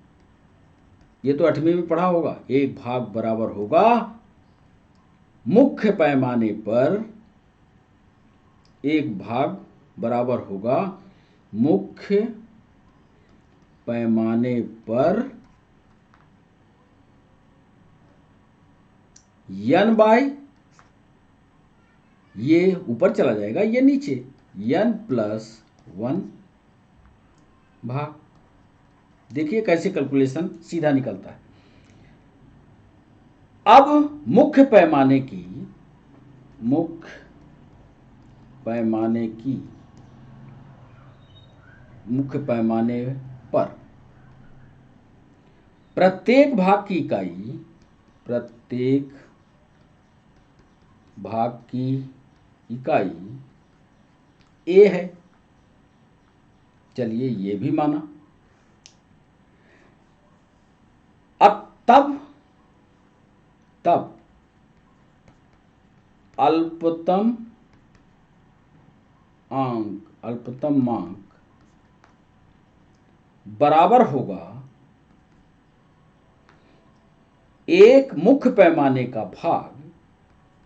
Speaker 1: ये तो 8वीं में पढ़ा होगा। एक भाग बराबर होगा मुख्य पैमाने पर, एक भाग बराबर होगा मुख्य पैमाने पर n/, ये ऊपर चला जाएगा, ये नीचे, n+1 भाग। देखिए कैसे कैलकुलेशन सीधा निकलता है। अब मुख्य पैमाने पर प्रत्येक भाग की इकाई ए है। चलिए ये भी माना। अब तब अल्पतम मांक बराबर होगा एक मुख्य पैमाने का भाग,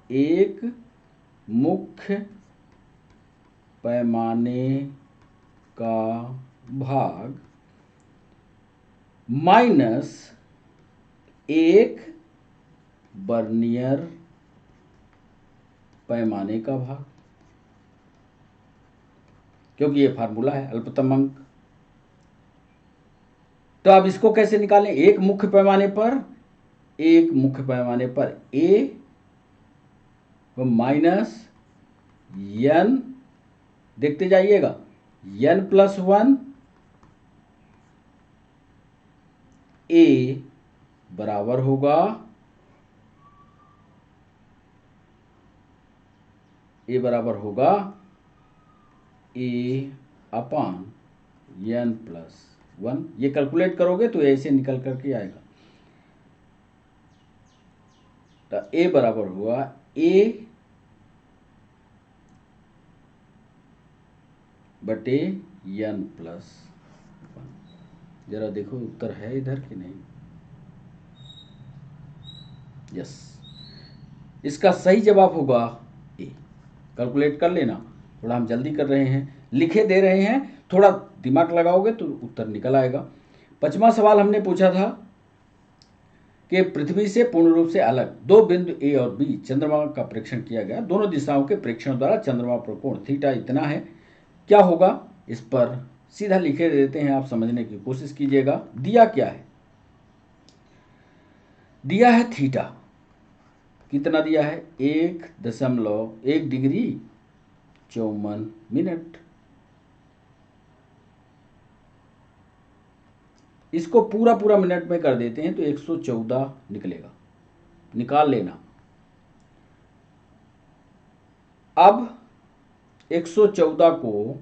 Speaker 1: एक मुख्य पैमाने का भाग माइनस एक वर्नियर पैमाने का भाग, क्योंकि ये फार्मूला है अल्पतम अंक। तो अब इसको कैसे निकालें? एक मुख्य पैमाने पर ए माइनस n, देखते जाइएगा, n+1 ए बराबर होगा n+1। ये कैलकुलेट करोगे तो ऐसे निकल करके आएगा। तो ए बराबर हुआ a बटे n+1। जरा देखो उत्तर है इधर कि नहीं। यस, इसका सही जवाब होगा ए। कैलकुलेट कर लेना, थोड़ा हम जल्दी कर रहे हैं, लिखे दे रहे हैं, थोड़ा दिमाग लगाओगे तो उत्तर निकल आएगा। 5वां सवाल हमने पूछा था कि पृथ्वी से पूर्ण रूप से अलग दो बिंदु ए और बी चंद्रमा का प्रेक्षण किया गया। दोनों दिशाओं के प्रेक्षण द्वारा चंद्रमा पर कोण थीटा इतना है, क्या होगा? इस पर सीधा लिखे देते हैं, आप समझने की कोशिश कीजिएगा। दिया क्या है? दिया है थीटा। कितना दिया है? 1.1 डिग्री 54 मिनट। इसको पूरा पूरा मिनट में कर देते हैं तो 114 निकलेगा, निकाल लेना। अब 114 को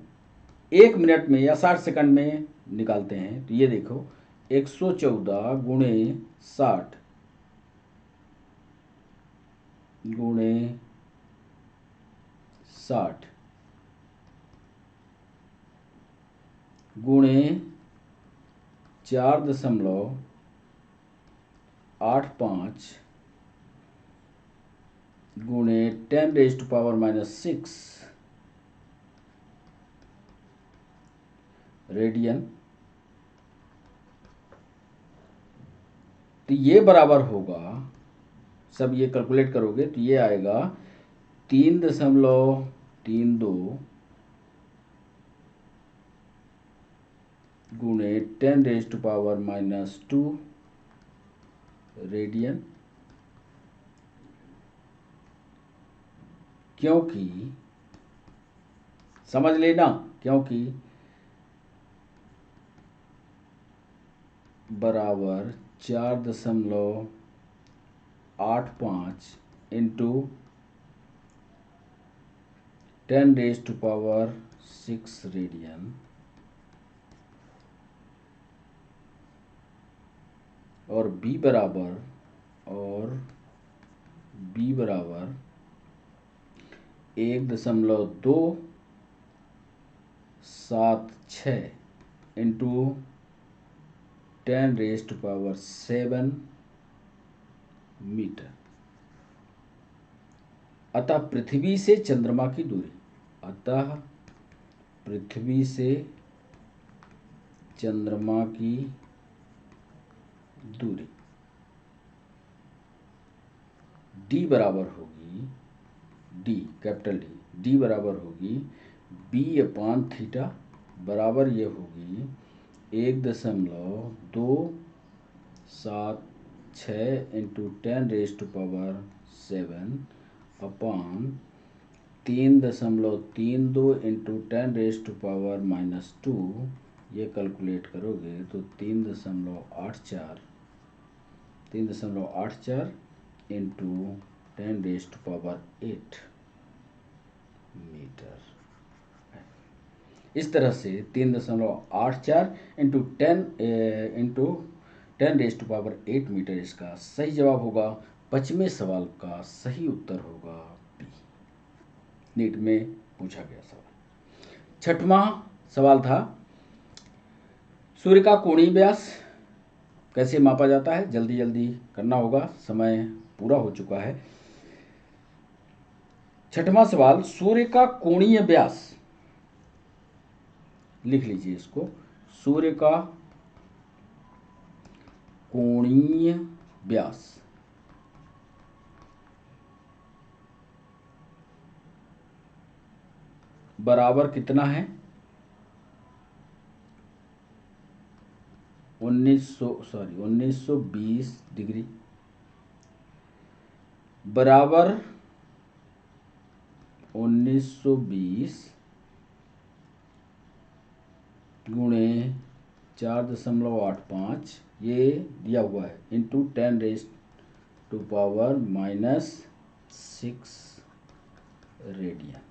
Speaker 1: 1 मिनट में या 60 सेकंड में निकालते हैं तो ये देखो 114 गुणे 60 गुणे 60 गुणे 4.85 गुणे 10⁻⁻⁶ रेडियन। तो ये बराबर होगा, सब ये कैलकुलेट करोगे तो ये आएगा 3.32 गुणे 10⁻⁻² रेडियन। क्योंकि समझ लेना, क्योंकि बराबर 4.85 इंटू 10⁻⁶ रेडियन और b बराबर 1.276 इंटू 10⁻⁷ मीटर। अतः पृथ्वी से चंद्रमा की दूरी, अतः पृथ्वी से चंद्रमा की दूरी d बराबर होगी, d कैपिटल D बराबर होगी b/θ बराबर ये होगी 1.276 इंटू 10⁻⁷ अपॉन 3.32 इंटू 10⁻⁻²। ये कैलकुलेट करोगे तो 3.84 इंटू 10⁸ मीटर। इस तरह से 3.84 इंटू 10⁸ मीटर इसका सही जवाब होगा। 5वें सवाल का सही उत्तर होगा बी, नीट में पूछा गया सवाल। 6वां सवाल था सूर्य का कोणीय व्यास कैसे मापा जाता है, जल्दी जल्दी करना होगा, समय पूरा हो चुका है। छठवां सवाल, सूर्य का कोणीय व्यास, लिख लीजिए इसको, सूर्य का कोणीय व्यास बराबर कितना है, 1920 डिग्री बराबर 1920 गुणे 4.85 ये दिया हुआ है इंटू 10⁻⁻6 रेडियन।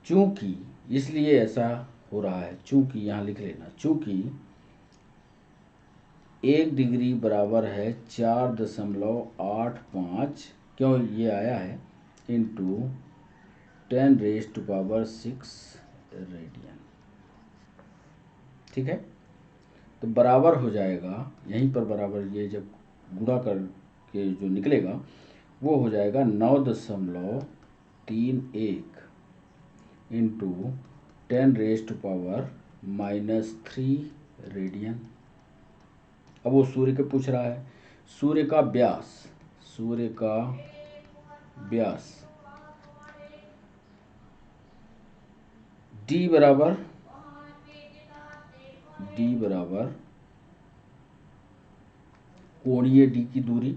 Speaker 1: चूंकि, इसलिए ऐसा हो रहा है, चूंकि यहाँ लिख लेना, चूंकि 1 डिग्री बराबर है 4.85, क्यों ये आया है, इंटू 10⁻6 रेडियन। ठीक है, तो बराबर हो जाएगा, यहीं पर बराबर, ये जब गुणा करके जो निकलेगा वो हो जाएगा 9.31 इंटू 10⁻³ रेडियन। अब वो सूर्य के पूछ रहा है, सूर्य का व्यास, सूर्य का व्यास d बराबर कोणीय d की दूरी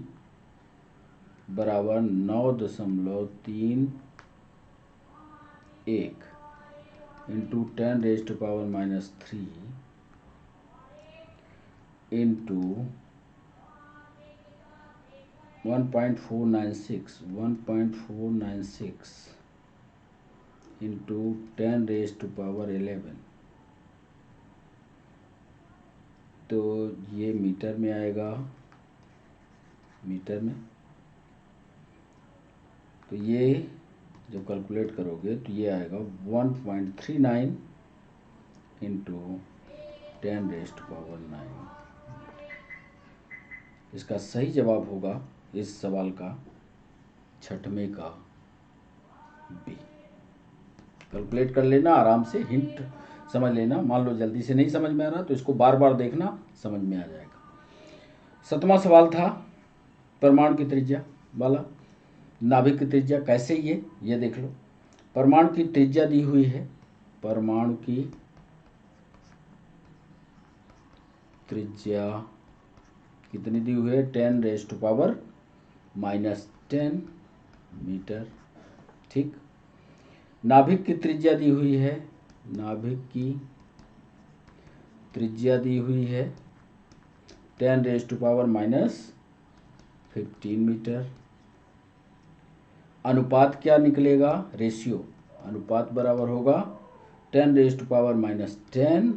Speaker 1: बराबर 9.31 इंटू 10⁻³ इंटू 1.496 इंटू 10⁻11, तो ये मीटर में आएगा, मीटर में, तो ये जब कैलकुलेट करोगे तो ये आएगा 1.39 इंटू 10⁻⁹। इसका सही जवाब होगा इस सवाल का छठवें का बी। कैलकुलेट कर लेना आराम से, हिंट समझ लेना, मान लो जल्दी से नहीं समझ में आ रहा तो इसको बार बार देखना, समझ में आ जाएगा। 7वां सवाल था परमाणु की त्रिज्या वाला, नाभिक की त्रिज्या कैसे, ये देख लो। परमाणु की त्रिज्या दी हुई है, परमाणु की त्रिज्या कितनी दी हुई है, 10⁻⁻10 मीटर। ठीक, नाभिक की त्रिज्या दी हुई है, नाभिक की त्रिज्या दी हुई है 10⁻⁻15 मीटर। अनुपात क्या निकलेगा, रेशियो, अनुपात बराबर होगा 10⁻⁻10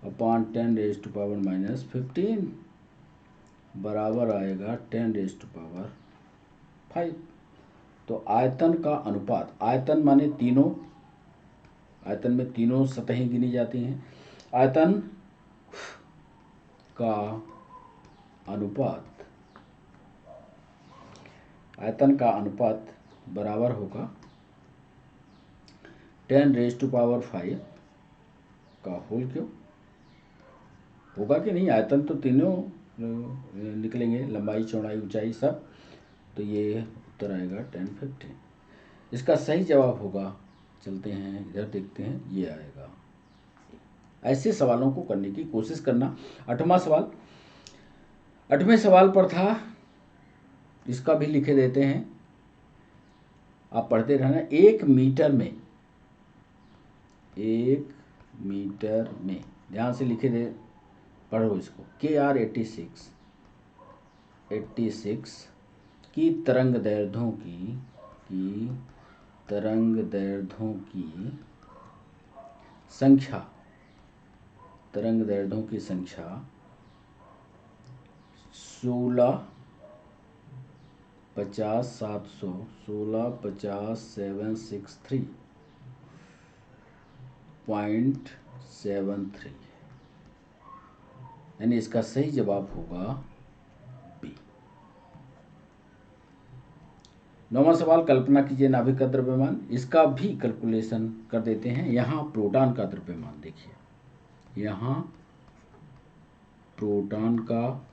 Speaker 1: अपॉन 10⁻⁻15 बराबर आएगा 10⁻5। तो आयतन का अनुपात, आयतन माने तीनों, आयतन में तीनों सतहें गिनी जाती हैं, आयतन का अनुपात, आयतन का अनुपात बराबर होगा 10⁻5 का होल क्यूब। होगा कि नहीं, आयतन तो तीनों निकलेंगे, लंबाई चौड़ाई ऊंचाई सब, तो ये उत्तर आएगा 1015। इसका सही जवाब होगा, चलते हैं इधर देखते हैं, ये आएगा। ऐसे सवालों को करने की कोशिश करना। 8वां सवाल, 8वें सवाल पर था, इसका भी लिखे देते हैं, आप पढ़ते रहना। 1 मीटर में, 1 मीटर में, ध्यान से लिखे दे, पढ़ो इसको, KR 86 की तरंग दैर्ध्यों की संख्या, तरंग दैर्ध्यों की संख्या 1650,700, 1650,763 0.73, यानी इसका सही जवाब होगा बी। 9वां सवाल, कल्पना कीजिए नाभिक का द्रव्यमान। इसका भी कैलकुलेशन कर देते हैं। यहाँ प्रोटॉन का द्रव्यमान देखिए, यहाँ प्रोटॉन का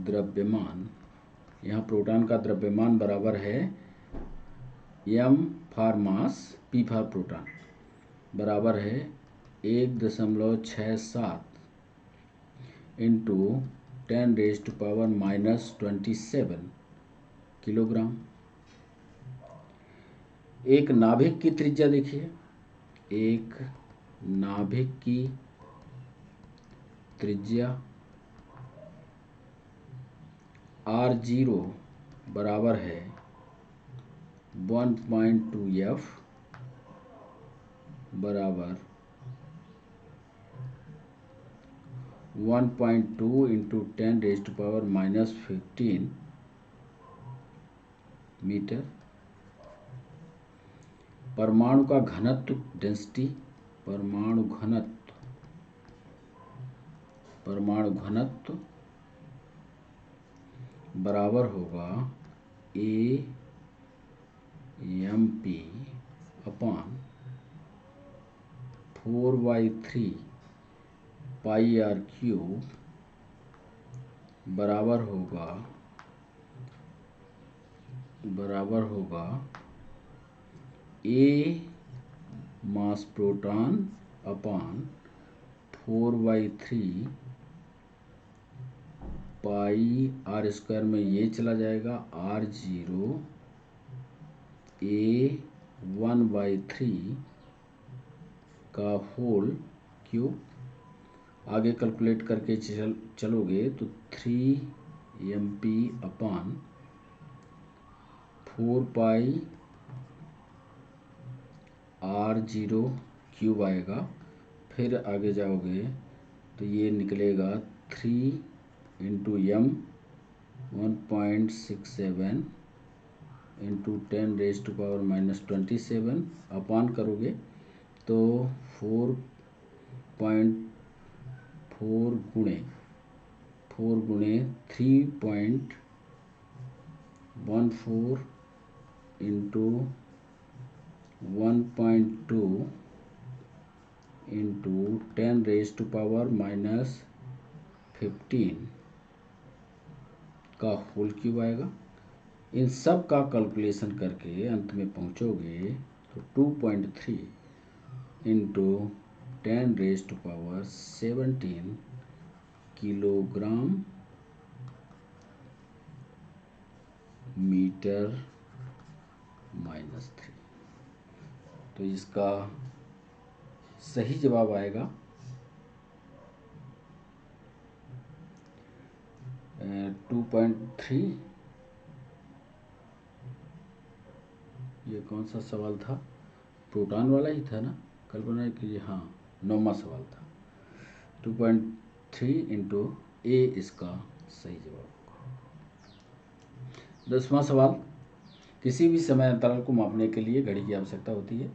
Speaker 1: द्रव्यमान, यहाँ प्रोटॉन का द्रव्यमान बराबर है m for mass, p for proton, बराबर है 1.67 इंटू 10⁻⁻27 किलोग्राम। एक नाभिक की त्रिज्या देखिए, एक नाभिक की त्रिज्या r0 बराबर है 1.2f बराबर 1.2 इंटू 10⁻⁻15 मीटर। परमाणु का घनत्व, डेंसिटी, परमाणु घनत्व बराबर होगा AMP अपॉन 4/3 पाई r क्यूब बराबर होगा A mass proton upon 4/3 pi r square में ये चला जाएगा, r0 A 1/3 का होल क्यूब। आगे कैलकुलेट करके चलोगे तो 3MP अपॉन 4 पाई r0 क्यूब आएगा। फिर आगे जाओगे तो ये निकलेगा 3 इंटू m 1.67 इंटू 10⁻⁻27 अपॉन करोगे तो 4.4 गुणे 3.14 इंटू 1.2 इंटू 10⁻⁻15 का होल क्यूब आएगा। इन सब का कैलकुलेशन करके अंत में पहुंचोगे तो 2.3 इंटू 10⁻17 किलोग्राम मीटर -3। तो इसका सही जवाब आएगा 2.3। ये कौन सा सवाल था? प्रोटॉन वाला ही था ना, कल्पना कीजिए। हाँ, 9वां सवाल था। 2.3 इंटू ए इसका सही जवाब होगा। 10वां सवाल, किसी भी समय अंतराल को मापने के लिए घड़ी की आवश्यकता होती है।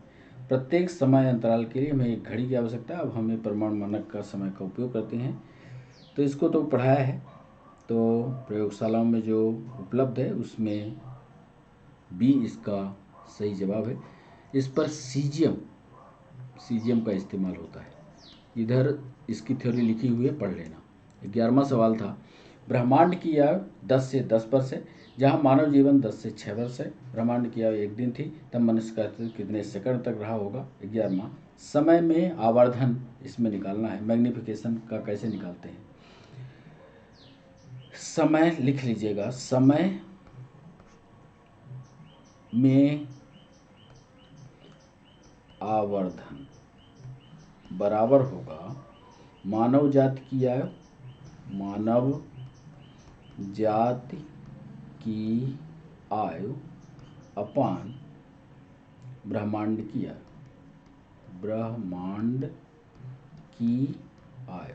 Speaker 1: प्रत्येक समय अंतराल के लिए हमें एक घड़ी की आवश्यकता है। अब हमें परमाणु मानक का समय का उपयोग करते हैं। तो इसको तो पढ़ाया है, तो प्रयोगशालाओं में जो उपलब्ध है उसमें बी इसका सही जवाब है। इस पर सीजियम का इस्तेमाल होता है। इधर इसकी थ्योरी लिखी हुई है, पढ़ लेना। 11वां सवाल था, ब्रह्मांड की आयु 10 से 10 वर्ष है। जहाँ मानव जीवन 10 से 6 वर्ष है। ब्रह्मांड की आयु 1 दिन थी, तब मनुष्य का अस्तित्व कितने सेकंड तक रहा होगा। 11वां, समय में आवर्धन इसमें निकालना है। मैग्निफिकेशन का कैसे निकालते हैं? समय लिख लीजिएगा, समय में आवर्धन बराबर होगा मानव जाति की आयु, मानव जाति की आयु अपान ब्रह्मांड की आयु, ब्रह्मांड की आयु।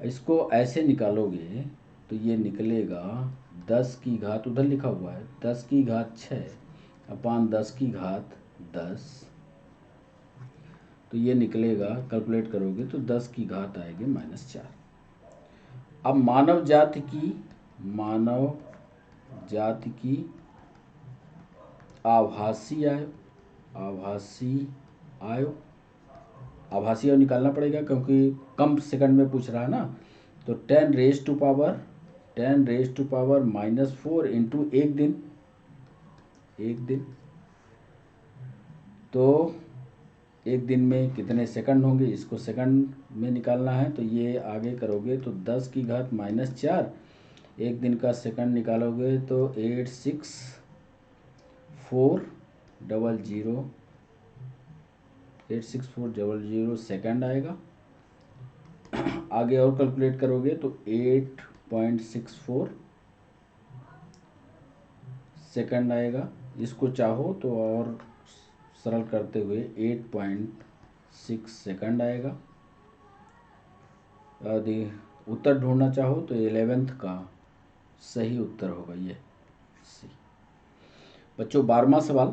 Speaker 1: इसको ऐसे निकालोगे तो ये निकलेगा 10 की घात, उधर लिखा हुआ है 10 की घात 6 अपान 10 की घात 10, तो ये निकलेगा, कैलकुलेट करोगे तो 10 की घात आएगी -4। अब मानव जाति की आभासी आयो निकालना पड़ेगा क्योंकि कम सेकंड में पूछ रहा है ना। तो 10 रेज टू पावर -4 इंटू एक दिन। तो एक दिन में कितने सेकंड होंगे, इसको सेकंड में निकालना है। तो ये आगे करोगे तो 10 की घात -4, एक दिन का सेकंड निकालोगे तो 86400 सेकंड आएगा। आगे और कैलकुलेट करोगे तो 8.64 सेकंड आएगा। इसको चाहो तो और सरल करते हुए 8.6 सेकंड आएगा। यदि उत्तर ढूंढना चाहो तो 11th का सही उत्तर होगा ये सी। बच्चों 12वां सवाल,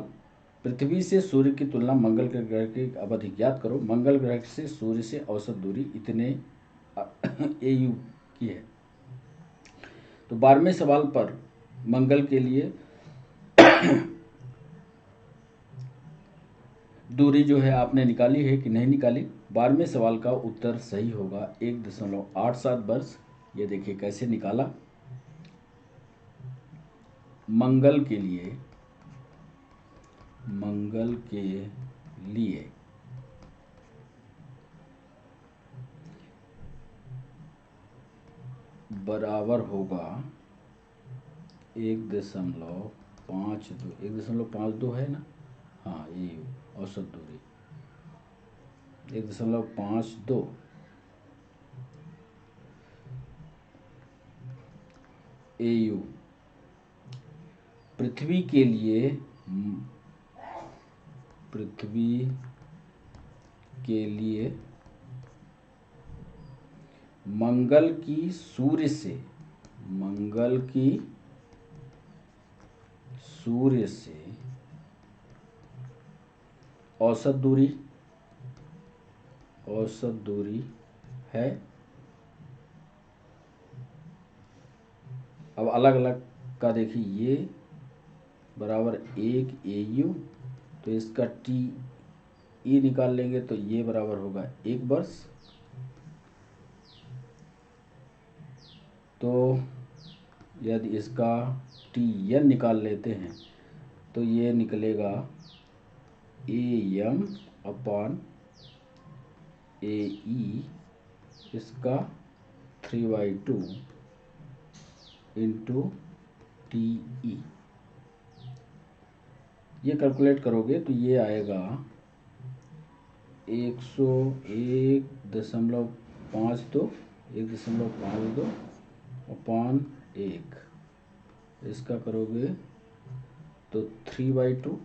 Speaker 1: पृथ्वी से सूर्य की तुलना मंगल के ग्रह की अवधि ज्ञात करो। मंगल ग्रह से सूर्य से औसत दूरी इतने AU की है। तो 12वें सवाल पर मंगल के लिए दूरी जो है आपने निकाली है कि नहीं निकाली। 12वें सवाल का उत्तर सही होगा 1.87 वर्ष। ये देखिए कैसे निकाला। मंगल के लिए बराबर होगा 1.52 है ना, हाँ ये औसत दूरी 1.52 AU। पृथ्वी के लिए मंगल की सूर्य से औसत दूरी है। अब अलग अलग का देखिए, ये बराबर 1 AU, तो इसका TE निकाल लेंगे तो ये बराबर होगा 1 वर्ष। तो यदि इसका TN निकाल लेते हैं तो ये निकलेगा AM अपान AE, इसका 3/2 इंटू TE। ये कैलकुलेट करोगे तो ये आएगा 101.52 अपान 1, इसका करोगे तो 3/2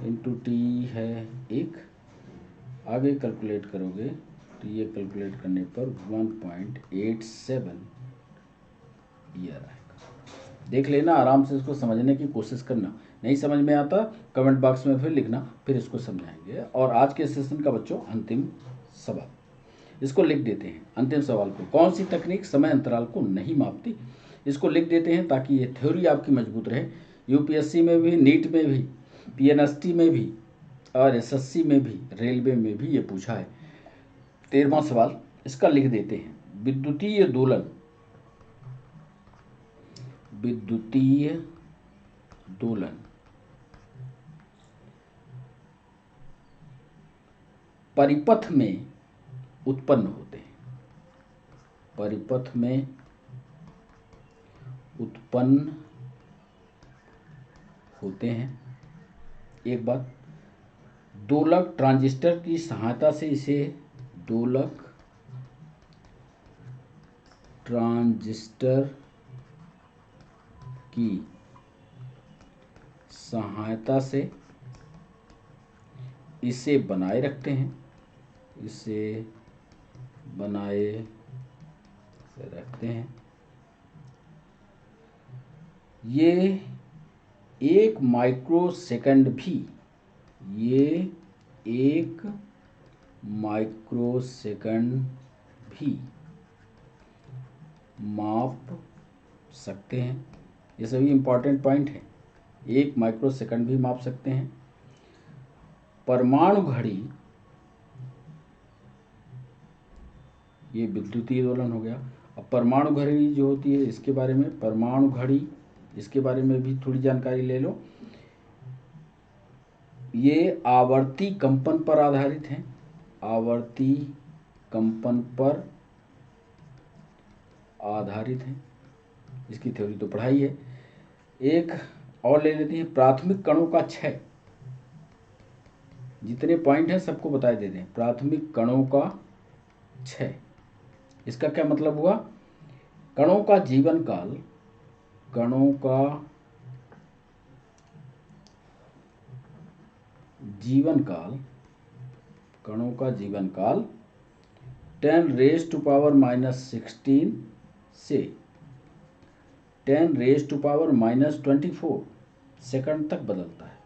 Speaker 1: इंटू TE है 1। आगे कैलकुलेट करोगे तो ये कैलकुलेट करने पर 1.87 ईयर आएगा। देख लेना, आराम से इसको समझने की कोशिश करना। नहीं समझ में आता कमेंट बॉक्स में फिर लिखना, फिर इसको समझाएंगे। और आज के सेशन का बच्चों अंतिम सवाल, इसको लिख देते हैं। अंतिम सवाल को, कौन सी तकनीक समय अंतराल को नहीं मापती, इसको लिख देते हैं ताकि ये थ्योरी आपकी मजबूत रहे। UPSC में भी, नीट में भी, PNST में भी और SSC में भी, रेलवे में भी ये पूछा है। 13वां सवाल, इसका लिख देते हैं। विद्युतीय दोलन परिपथ में उत्पन्न होते हैं। एक बात, दोलक ट्रांजिस्टर की सहायता से इसे दोलक ट्रांजिस्टर की सहायता से इसे बनाए रखते हैं, ये 1 माइक्रोसेकंड भी, ये 1 माइक्रोसेकंड भी माप सकते हैं। ये सभी इंपॉर्टेंट पॉइंट हैं। 1 माइक्रोसेकंड भी माप सकते हैं। परमाणु घड़ी, ये विद्युतीय दोलन हो गया। अब परमाणु घड़ी जो होती है इसके बारे में, परमाणु घड़ी इसके बारे में भी थोड़ी जानकारी ले लो। ये आवर्ती कंपन पर आधारित हैं, आवर्ती कंपन पर आधारित हैं। इसकी थ्योरी तो पढ़ाई है। एक और ले लेते हैं, प्राथमिक कणों का क्षय। जितने पॉइंट हैं सबको बता देते हैं। प्राथमिक कणों का क्षय, इसका क्या मतलब हुआ? कणों का जीवन काल, कणों का जीवन काल, कणों का जीवन काल 10⁻⁻16 से 10⁻⁻24 सेकंड तक बदलता है।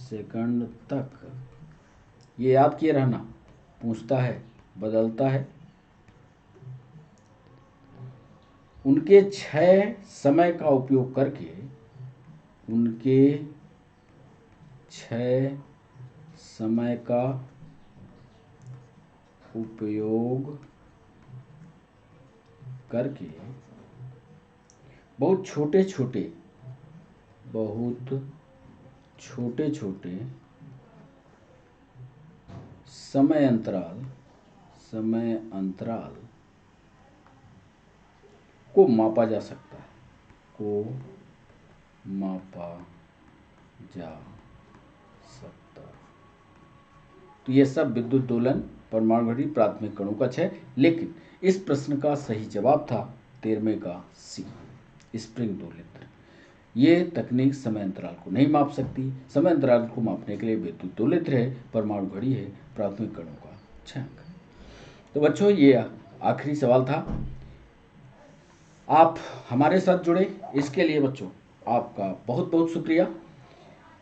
Speaker 1: सेकंड तक, ये याद किए रहना, पूछता है, बदलता है। उनके क्षय समय का उपयोग करके, उनके क्षय समय का उपयोग करके बहुत छोटे छोटे समय अंतराल को मापा जा सकता है, को मापा जा सकता। तो ये सब विद्युत दोलन, परमाणु घड़ी, प्राथमिक कणों का क्षय। लेकिन इस प्रश्न का सही जवाब था 13वें का सी, स्प्रिंग दोलित्र। ये तकनीक समय अंतराल को नहीं माप सकती। समय अंतराल को मापने के लिए विद्युत दोलित्र है, परमाणु घड़ी है, प्राथमिक कणों का क्षयांक। तो बच्चों ये आखिरी सवाल था। आप हमारे साथ जुड़े, इसके लिए बच्चों आपका बहुत बहुत शुक्रिया।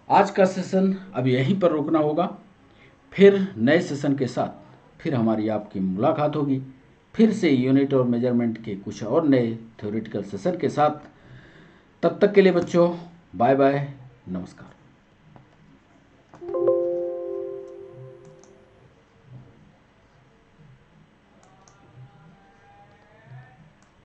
Speaker 1: आज का सेशन अब यहीं पर रोकना होगा। फिर नए सेशन के साथ फिर हमारी आपकी मुलाकात होगी, फिर से यूनिट और मेजरमेंट के कुछ और नए थ्योरेटिकल सेशन के साथ। तब तक के लिए बच्चों बाय बाय, नमस्कार।